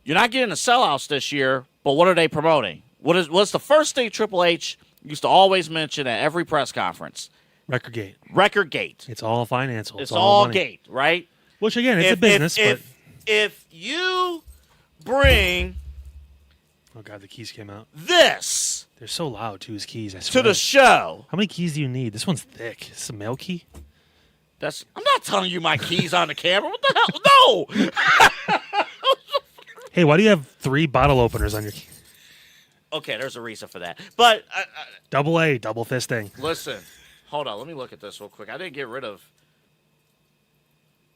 You're not getting the sellouts this year, but what are they promoting? What's the first thing Triple H used to always mention at every press conference? Record gate. It's all financial. It's all money. gate, right? Which again, it's a business. If you bring oh god, the keys came out. this They're so loud too. His keys. I swear. to the show, How many keys do you need? This one's thick. This is a mail key. I'm not telling you my keys on the camera. What the hell? No. Hey, why do you have 3 bottle openers on your key? Okay, there's a reason for that. But Double fisting. listen, hold on. Let me look at this real quick. I didn't get rid of.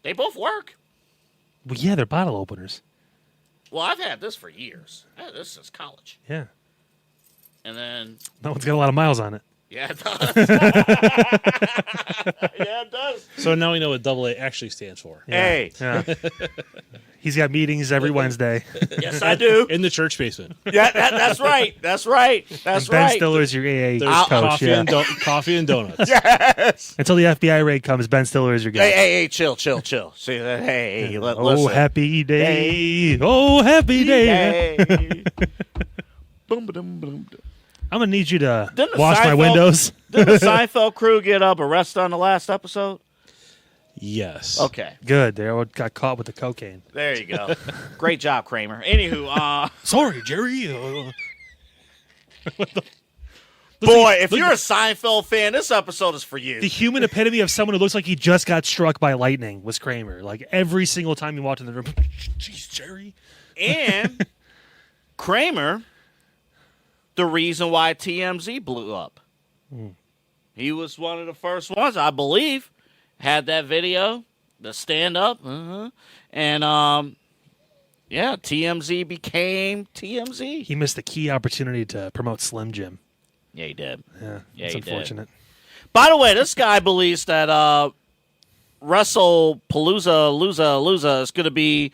They both work. Well, yeah, they're bottle openers. Well, I've had this for years. I had this since college. Yeah. And then, That one's got a lot of miles on it. yeah, it does. Yeah, it does. So now we know what AA actually stands for. Hey, Yeah. He's got meetings every Wednesday. yes, I do. In the church basement. Yeah, that's right. That's right. That's Ben right. Stiller's your AA There's coach. coffee, Yeah. coffee and donuts. Yes. Until the FBI raid comes, Ben Stiller is your guy. Hey, chill. See that? Hey, Oh, listen. happy day. Oh, happy day. Hey. Boom, boom, boom. I'm going to need you to Didn't the wash my Seinfeld- windows. Did the Seinfeld crew get arrested on the last episode? Yes. Okay, Good. They all got caught with the cocaine. there you go. Great job, Kramer. Anywho, Sorry, Jerry. boy, if you're a Seinfeld fan, this episode is for you. The human epitome of someone who looks like he just got struck by lightning was Kramer. Like every single time he walked in the room, jeez, Jerry. And Kramer, the reason why TMZ blew up. He was one of the first ones, I believe, had that video, the stand-up. And, yeah, TMZ became TMZ. He missed the key opportunity to promote Slim Jim. Yeah, he did. Yeah, Yeah, it's he did. unfortunate. By the way, this guy believes that WrestlePalooza is going to be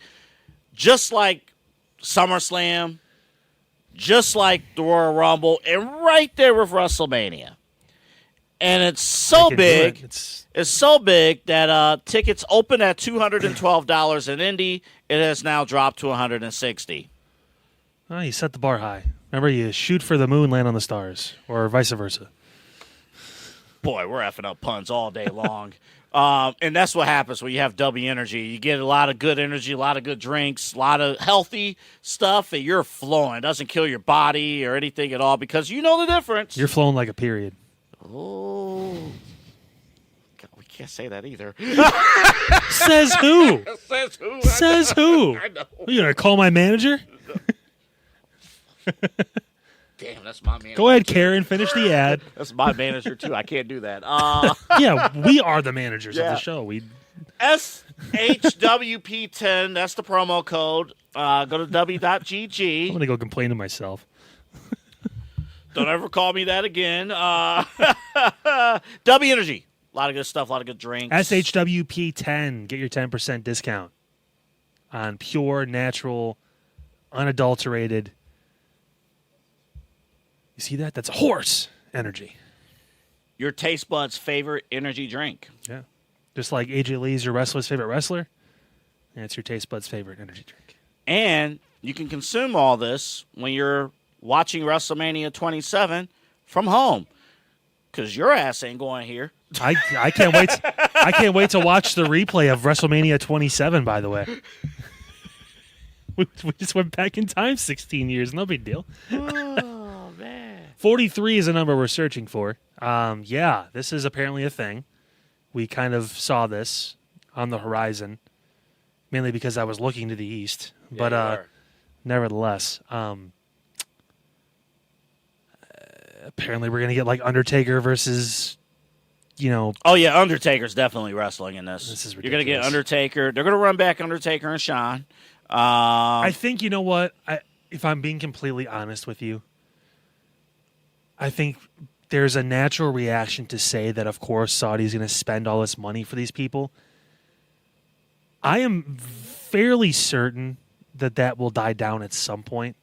just like SummerSlam, just like the Royal Rumble, and right there with WrestleMania. And it's so They can do big. it. It's so big that tickets open at $212 in Indy. It has now dropped to $160. Oh, you set the bar high. Remember, you shoot for the moon, land on the stars, or vice versa. Boy, we're effing up puns all day long. And that's what happens when you have WrestleMania Energy. You get a lot of good energy, a lot of good drinks, a lot of healthy stuff, and you're flowing. It doesn't kill your body or anything at all because you know the difference. You're flowing like a period. Oh. God, we can't say that either. Says who? Says who? Says who? I know. Are you going to call my manager? Damn, that's my manager. Go ahead, Karen. Finish the ad. That's my manager, too. I can't do that. Yeah, we are the managers of Yeah. the show. We SHWP10, that's the promo code. Go to I'm w.gg. going to go complain to myself. Don't ever call me that again. WrestleMania Energy. A lot of good stuff, a lot of good drinks. SHWP10. Get your 10% discount on pure, natural, unadulterated. You see that? That's horse energy. Your taste buds' favorite energy drink. Yeah. Just like AJ Lee's your wrestler's favorite wrestler. And it's your taste buds' favorite energy drink. And you can consume all this when you're watching WrestleMania 27 from home. Because your ass ain't going here. I can't wait. I can't wait to watch the replay of WrestleMania 27. By the way, we just went back in time 16 years. No big deal. Oh, man. 43 is a number we're searching for. Yeah, this is apparently a thing. We kind of saw this on the horizon, mainly because I was looking to the east. Yeah, But you are. nevertheless, apparently we're gonna get like Undertaker versus, Oh, yeah, Undertaker's definitely wrestling in this. This is You're going to get ridiculous. Undertaker. They're going to run back Undertaker and Shawn. I think, you know what? If I'm being completely honest with you, I think there's a natural reaction to say that, of course, Saudi's going to spend all this money for these people. I am fairly certain that will die down at some point,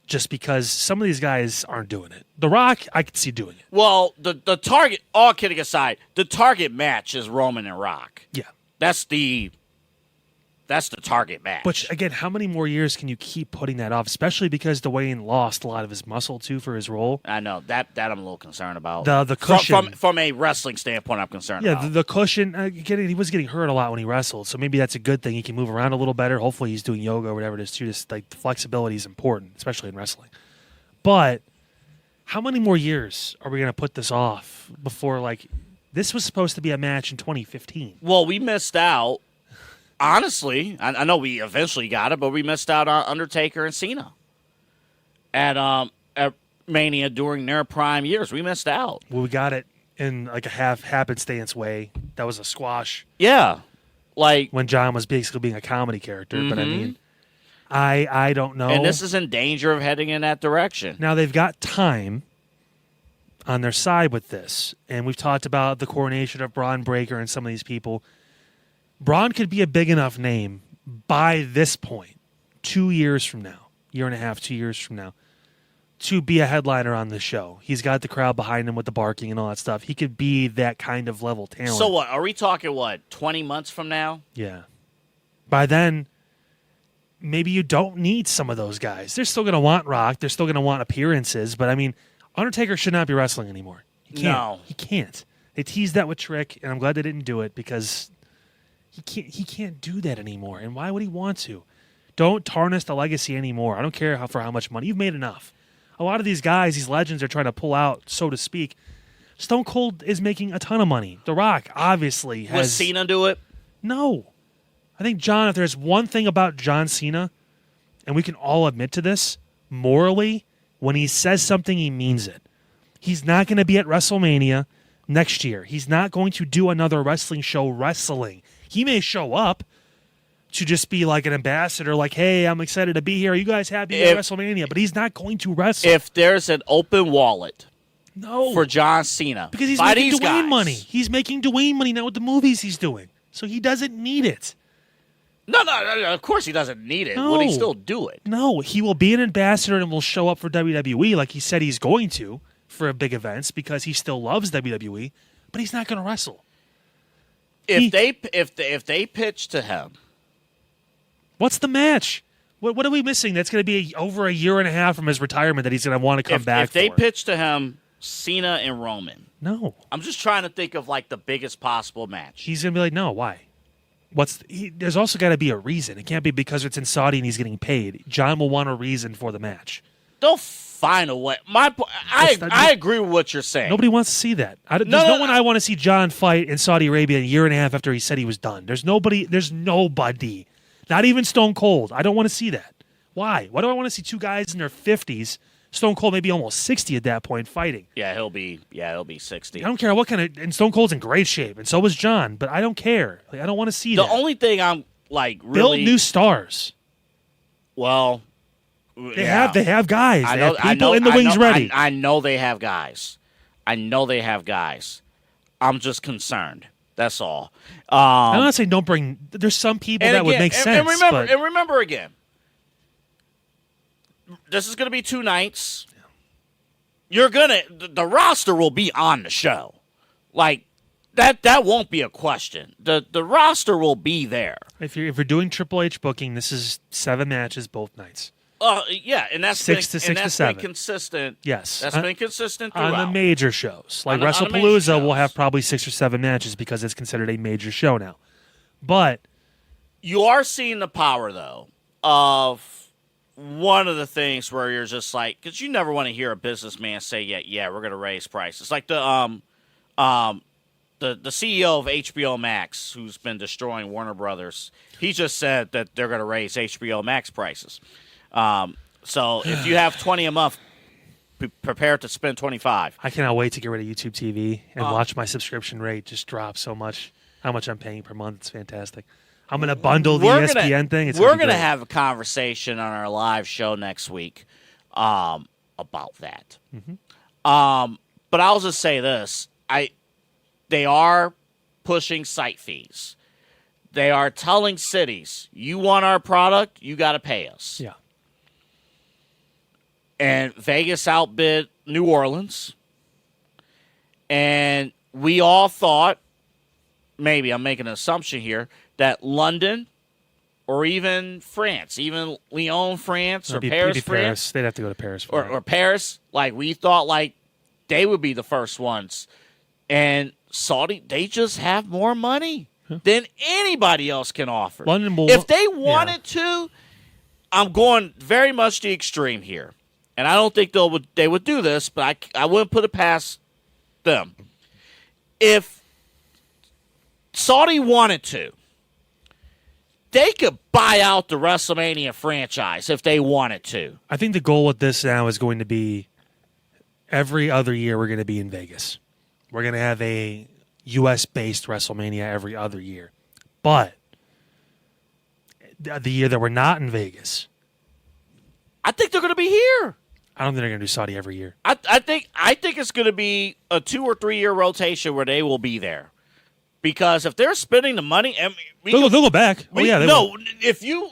just because some of these guys aren't doing it. The Rock, I could see doing it. Well, the target, all kidding aside, the target match is Roman and Rock. Yeah. That's the That's the target match. But again, how many more years can you keep putting that off? Especially because Dwayne lost a lot of his muscle too for his role. I know that I'm a little concerned about. The cushion from a wrestling standpoint, I'm concerned. Yeah, about. the cushion. He was getting hurt a lot when he wrestled, so maybe that's a good thing. He can move around a little better. Hopefully, he's doing yoga or whatever it is too. Just like the flexibility is important, especially in wrestling. But how many more years are we going to put this off before this was supposed to be a match in 2015? Well, we missed out. Honestly, I know we eventually got it, but we missed out on Undertaker and Cena at Mania during their prime years. We missed out. Well, we got it in like a half happenstance way. That was a squash. Yeah, when John was basically being a comedy character. Mm-hmm. But I mean, I don't know. And this is in danger of heading in that direction. Now they've got time on their side with this, and we've talked about the coronation of Braun Breaker and some of these people. Braun could be a big enough name by this point, 2 years from now, year and a half, 2 years from now, to be a headliner on the show. He's got the crowd behind him with the barking and all that stuff. He could be that kind of level talent. So what? Are we talking, 20 months from now? Yeah. By then, maybe you don't need some of those guys. They're still going to want Rock. They're still going to want appearances. But, I mean, Undertaker should not be wrestling anymore. He can't. No. He can't. They teased that with Trick, and I'm glad they didn't do it because he can't do that anymore. And why would he want to? Don't tarnish the legacy anymore. I don't care for how much money. You've made enough. A lot of these guys, these legends, are trying to pull out, so to speak. Stone Cold is making a ton of money. The Rock obviously has. Was Cena do it? No. I think, John, if there's one thing about John Cena, and we can all admit to this, morally, when he says something, he means it. He's not going to be at WrestleMania next year. He's not going to do another wrestling show wrestling. He may show up to just be like an ambassador, like, hey, I'm excited to be here. Are you guys happy at WrestleMania? But he's not going to wrestle. If there's an open wallet for John Cena, because he's by making these Dwayne guys, money. He's making Dwayne money now with the movies he's doing. So he doesn't need it. No, of course he doesn't need it. No. Would he still do it? No, he will be an ambassador and will show up for WWE like he said he's going to for big events because he still loves WWE, but he's not going to wrestle. If they pitch to him, what's the match? What are we missing? That's going to be over a year and a half from his retirement that he's going to want to come back. If they pitch to him Cena and Roman, no, I'm just trying to think of the biggest possible match. He's going to be like, no, why? There's also got to be a reason. It can't be because it's in Saudi and he's getting paid. John will want a reason for the match. They'll find a way. I agree with what you're saying. Nobody wants to see that. There's no one I want to see John fight in Saudi Arabia a year and a half after he said he was done. There's nobody. Not even Stone Cold. I don't want to see that. Why? Why do I want to see two guys in their 50s, Stone Cold maybe almost 60 at that point, fighting? Yeah, he'll be 60. I don't care what kind of. And Stone Cold's in great shape, and so was John. But I don't care. I don't want to see the that. The only thing I'm really build new stars. Well, they have guys. They have people in the wings ready. I know they have guys. I'm just concerned. That's all. I'm not saying don't bring. There's some people that would make sense. And remember again, this is going to be 2 nights. The roster will be on the show, that won't be a question. The roster will be there. If you're doing Triple H booking, this is 7 matches both nights. Yeah, and that's 6 to 7. Been consistent. Yes, that's been consistent throughout. On the major shows, like WrestlePalooza, will have probably 6 or 7 matches because it's considered a major show now. But you are seeing the power, though, of one of the things where you're just because you never want to hear a businessman say, "Yeah, we're going to raise prices." Like the CEO of HBO Max, who's been destroying Warner Brothers, he just said that they're going to raise HBO Max prices. So if you have 20 a month, be prepared to spend 25. I cannot wait to get rid of YouTube TV and watch my subscription rate just drop so much. How much I'm paying per month. It's fantastic. I'm going to bundle the ESPN thing. We're going to have a conversation on our live show next week about that. Mm-hmm. But I'll just say this. They are pushing site fees. They are telling cities, you want our product, you got to pay us. Yeah. And Vegas outbid New Orleans. And we all thought, maybe I'm making an assumption here, that London or even France, even Lyon, France, or It'd be Paris, France. Paris. They'd have to go to Paris for that. Or Paris, like we thought like they would be the first ones. And Saudi, they just have more money than anybody else can offer. London will, if they wanted to, I'm going very much the extreme here. And I don't think they would do this, but I wouldn't put it past them. If Saudi wanted to, they could buy out the WrestleMania franchise if they wanted to. I think the goal with this now is going to be every other year we're going to be in Vegas. We're going to have a U.S.-based WrestleMania every other year. But the year that we're not in Vegas, I think they're going to be here. I don't think they're going to do Saudi every year. I think it's going to be a 2 or 3 year rotation where they will be there. Because if they're spending the money, and They'll go back. They will. if you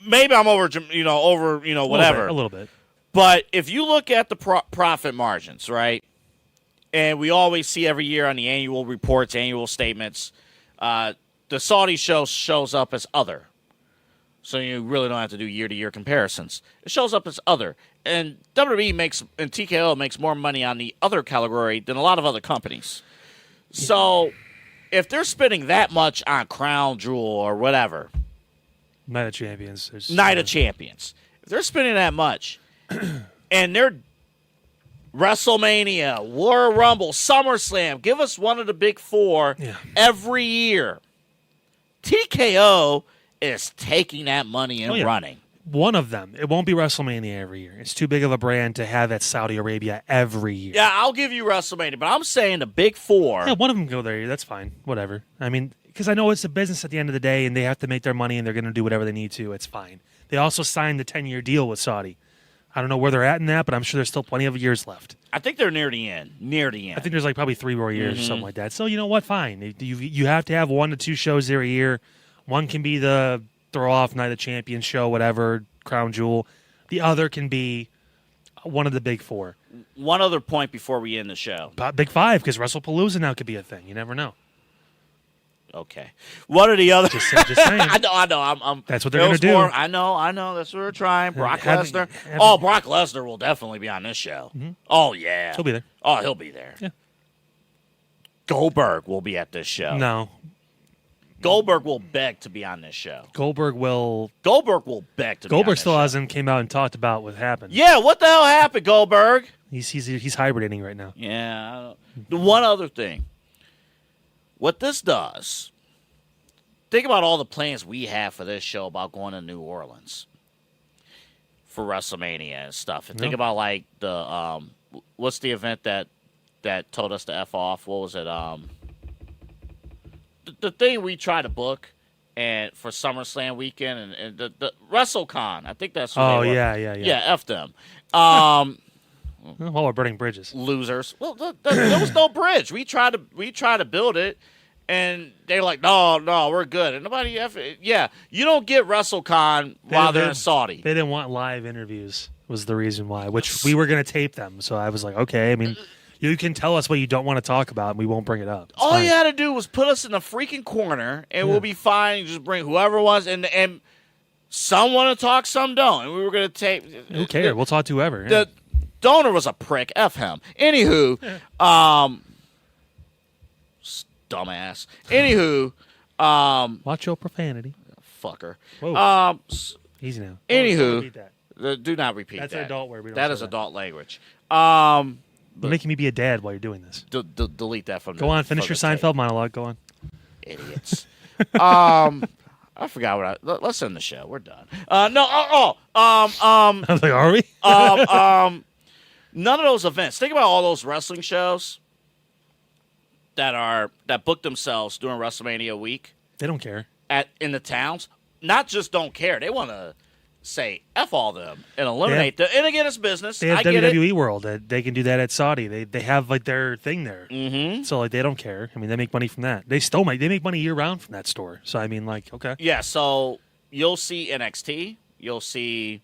maybe I'm over whatever a little bit. But if you look at the profit margins, right, and we always see every year on the annual reports, annual statements, the Saudi show shows up as other. So you really don't have to do year-to-year comparisons. It shows up as other. And WWE and TKO makes more money on the other category than a lot of other companies. So if they're spending that much on Crown Jewel or whatever. Night of Champions. Night of Champions. If they're spending that much and they're WrestleMania, War Rumble, SummerSlam, give us one of the big four every year. TKO is taking that money and running. One of them. It won't be WrestleMania every year. It's too big of a brand to have at Saudi Arabia every year. Yeah, I'll give you WrestleMania, but I'm saying the big four. Yeah, one of them go there. That's fine. Whatever. I mean, because I know it's a business at the end of the day, and they have to make their money, and they're going to do whatever they need to. It's fine. They also signed the 10-year deal with Saudi. I don't know where they're at in that, but I'm sure there's still plenty of years left. I think they're near the end. I think there's like probably 3 more years or something like that. So you know what? Fine. You have to have 1 to 2 shows there a year. One can be the throw-off Night of Champions show, whatever, Crown Jewel. The other can be one of the big four. One other point before we end the show. Big Five, because WrestlePalooza now could be a thing. You never know. Okay. What are the other? Just saying. I know. That's what they're going to do. I know. That's what we're trying. Brock Lesnar. Brock Lesnar will definitely be on this show. Mm-hmm. Oh, yeah. He'll be there. Oh, he'll be there. Yeah. Goldberg will be at this show. No. Goldberg will beg to be on this show. Goldberg will beg to be on this show. Goldberg still hasn't came out and talked about what happened. Yeah, what the hell happened, Goldberg? He's hibernating right now. Yeah. The one other thing. What this does, think about all the plans we have for this show about going to New Orleans for WrestleMania and stuff. And think about like the what's the event that told us to F off? What was it? The thing we try to book and for SummerSlam weekend and the WrestleCon. I think that's what they were. Yeah, F them. Well, we're burning bridges. Losers. Well, there was no bridge. We tried to build it, and they're like, no, we're good. And nobody, you don't get WrestleCon while they're in Saudi. They didn't want live interviews was the reason why, which we were going to tape them. So I was like, okay, I mean, you can tell us what you don't want to talk about, and we won't bring it up. It's all fine. you had to do was put us in the freaking corner, and we'll be fine. Just bring whoever wants, and some want to talk, some don't. And we were going to tape. Who cares? We'll talk to whoever. The donor was a prick. F him. Anywho, dumbass. Anywho, watch your profanity, fucker. Whoa. Easy now. Anywho, do not repeat that. That's an adult word. That is adult language. You're making me be a dad while you're doing this. Delete that from. Go on, finish your Seinfeld monologue. Go on. Idiots. I forgot let's end the show. We're done. I was like, are we? None of those events. Think about all those wrestling shows that book themselves during WrestleMania week. They don't care. In the towns. Not just don't care. They want to say F all them and eliminate them. And again, it's business. They have WWE World. They can do that at Saudi. They have like their thing there. Mm-hmm. So like they don't care. I mean, they make money from that. They make money year round from that store. So I mean, like, okay. Yeah. So you'll see NXT. You'll see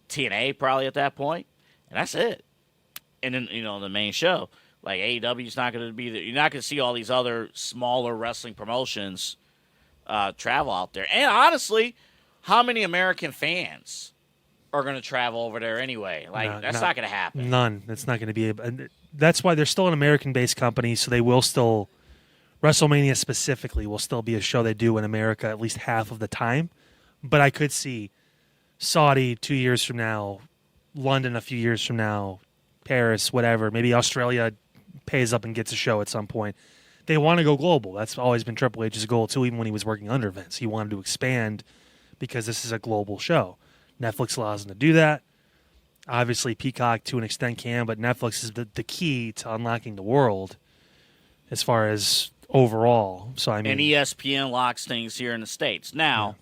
TNA probably at that point, and that's it. And then the main show, like AEW is not going to be there. You're not going to see all these other smaller wrestling promotions travel out there. And honestly, how many American fans are going to travel over there anyway? Like, that's not going to happen. None. That's not going to be. That's why they're still an American-based company, so they will still. WrestleMania specifically will still be a show they do in America at least half of the time. But I could see Saudi 2 years from now, London a few years from now, Paris, whatever. Maybe Australia pays up and gets a show at some point. They want to go global. That's always been Triple H's goal, too, even when he was working under Vince. He wanted to expand because this is a global show. Netflix allows him to do that. Obviously, Peacock to an extent can, but Netflix is the key to unlocking the world as far as overall. So I mean, and ESPN locks things here in the States. Now,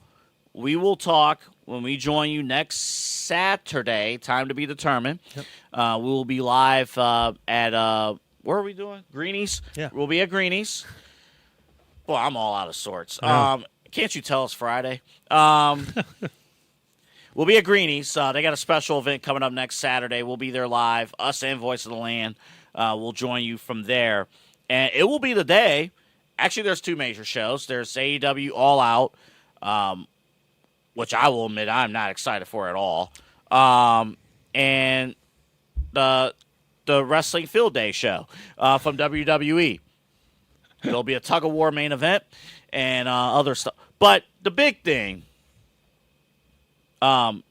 we will talk when we join you next Saturday, time to be determined. Yep. We will be live at, where are we doing? Greenies? Yeah. We'll be at Greenies. Boy, I'm all out of sorts. Can't you tell it's Friday? We'll be at Greenies. They got a special event coming up next Saturday. We'll be there live. Us and Voice of the Land will join you from there. And it will be the day. Actually, there's two major shows. There's AEW All Out, which I will admit I'm not excited for at all. And the Wrestling Field Day show from WWE. There'll be a tug-of-war main event and other stuff. But the big thing, YouTube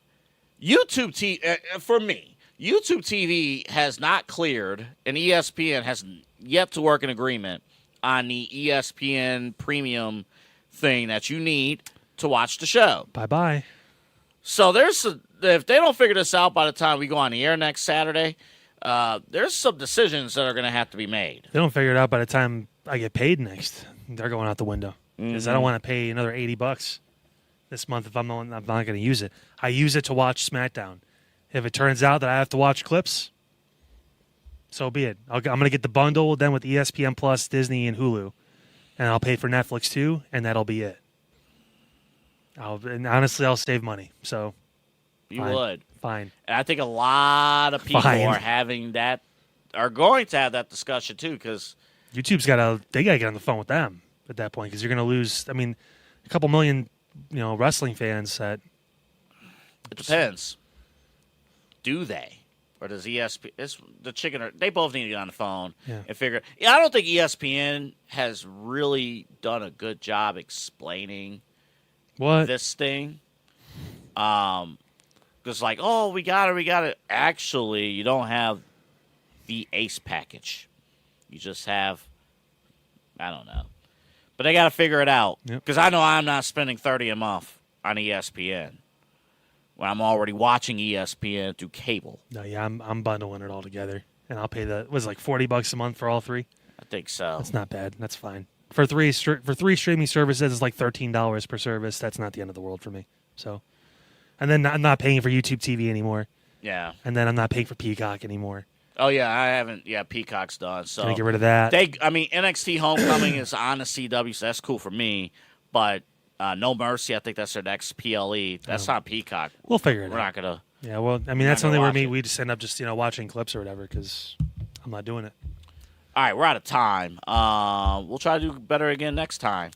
TV, for me, YouTube TV has not cleared, and ESPN has yet to work an agreement on the ESPN premium thing that you need to watch the show. bye-bye. So if they don't figure this out by the time we go on the air next Saturday, there's some decisions that are going to have to be made. They don't figure it out by the time I get paid next. They're going out the window because I don't want to pay another $80 this month if I'm not going to use it. I use it to watch SmackDown. If it turns out that I have to watch clips, so be it. I'm going to get the bundle then with ESPN Plus, Disney, and Hulu, and I'll pay for Netflix too, and that'll be it. And honestly, I'll save money. So You would. Fine. And I think a lot of people Fine. are going to have that discussion too, because YouTube's they got to get on the phone with them at that point because you're going to lose. I mean, a couple million, wrestling fans that. it depends. Do they? Or does ESPN? It's the chicken. They both need to get on the phone and figure. I don't think ESPN has really done a good job explaining this thing. Because we got it. Actually, you don't have the Ace package. You just have, I don't know. But they got to figure it out. Because I know I'm not spending $30 a month on ESPN when I'm already watching ESPN through cable. No, yeah, I'm bundling it all together, and I'll pay $40 a month for all three. I think so. That's not bad. That's fine. For three streaming services, it's like $13 per service. That's not the end of the world for me. So, and then I'm not paying for YouTube TV anymore. Yeah. And then I'm not paying for Peacock anymore. Oh yeah, I haven't. Yeah, Peacock's done. So gonna get rid of that. NXT Homecoming is on the CW, so that's cool for me. But No Mercy, I think that's their next PLE. That's not Peacock. We'll figure it out. We're not gonna. Yeah, well, I mean, that's something where we just end up just watching clips or whatever because I'm not doing it. All right, we're out of time. We'll try to do better again next time.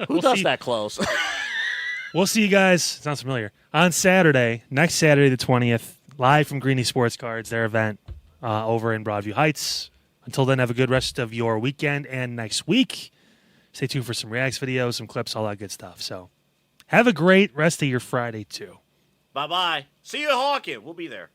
Who does that close? We'll see you guys. Sounds familiar. On Saturday, next Saturday the 20th, live from Greeny Sports Cards, their event over in Broadview Heights. Until then, have a good rest of your weekend and next week. Stay tuned for some reacts videos, some clips, all that good stuff. So have a great rest of your Friday, too. Bye-bye. See you at Hawkins. We'll be there.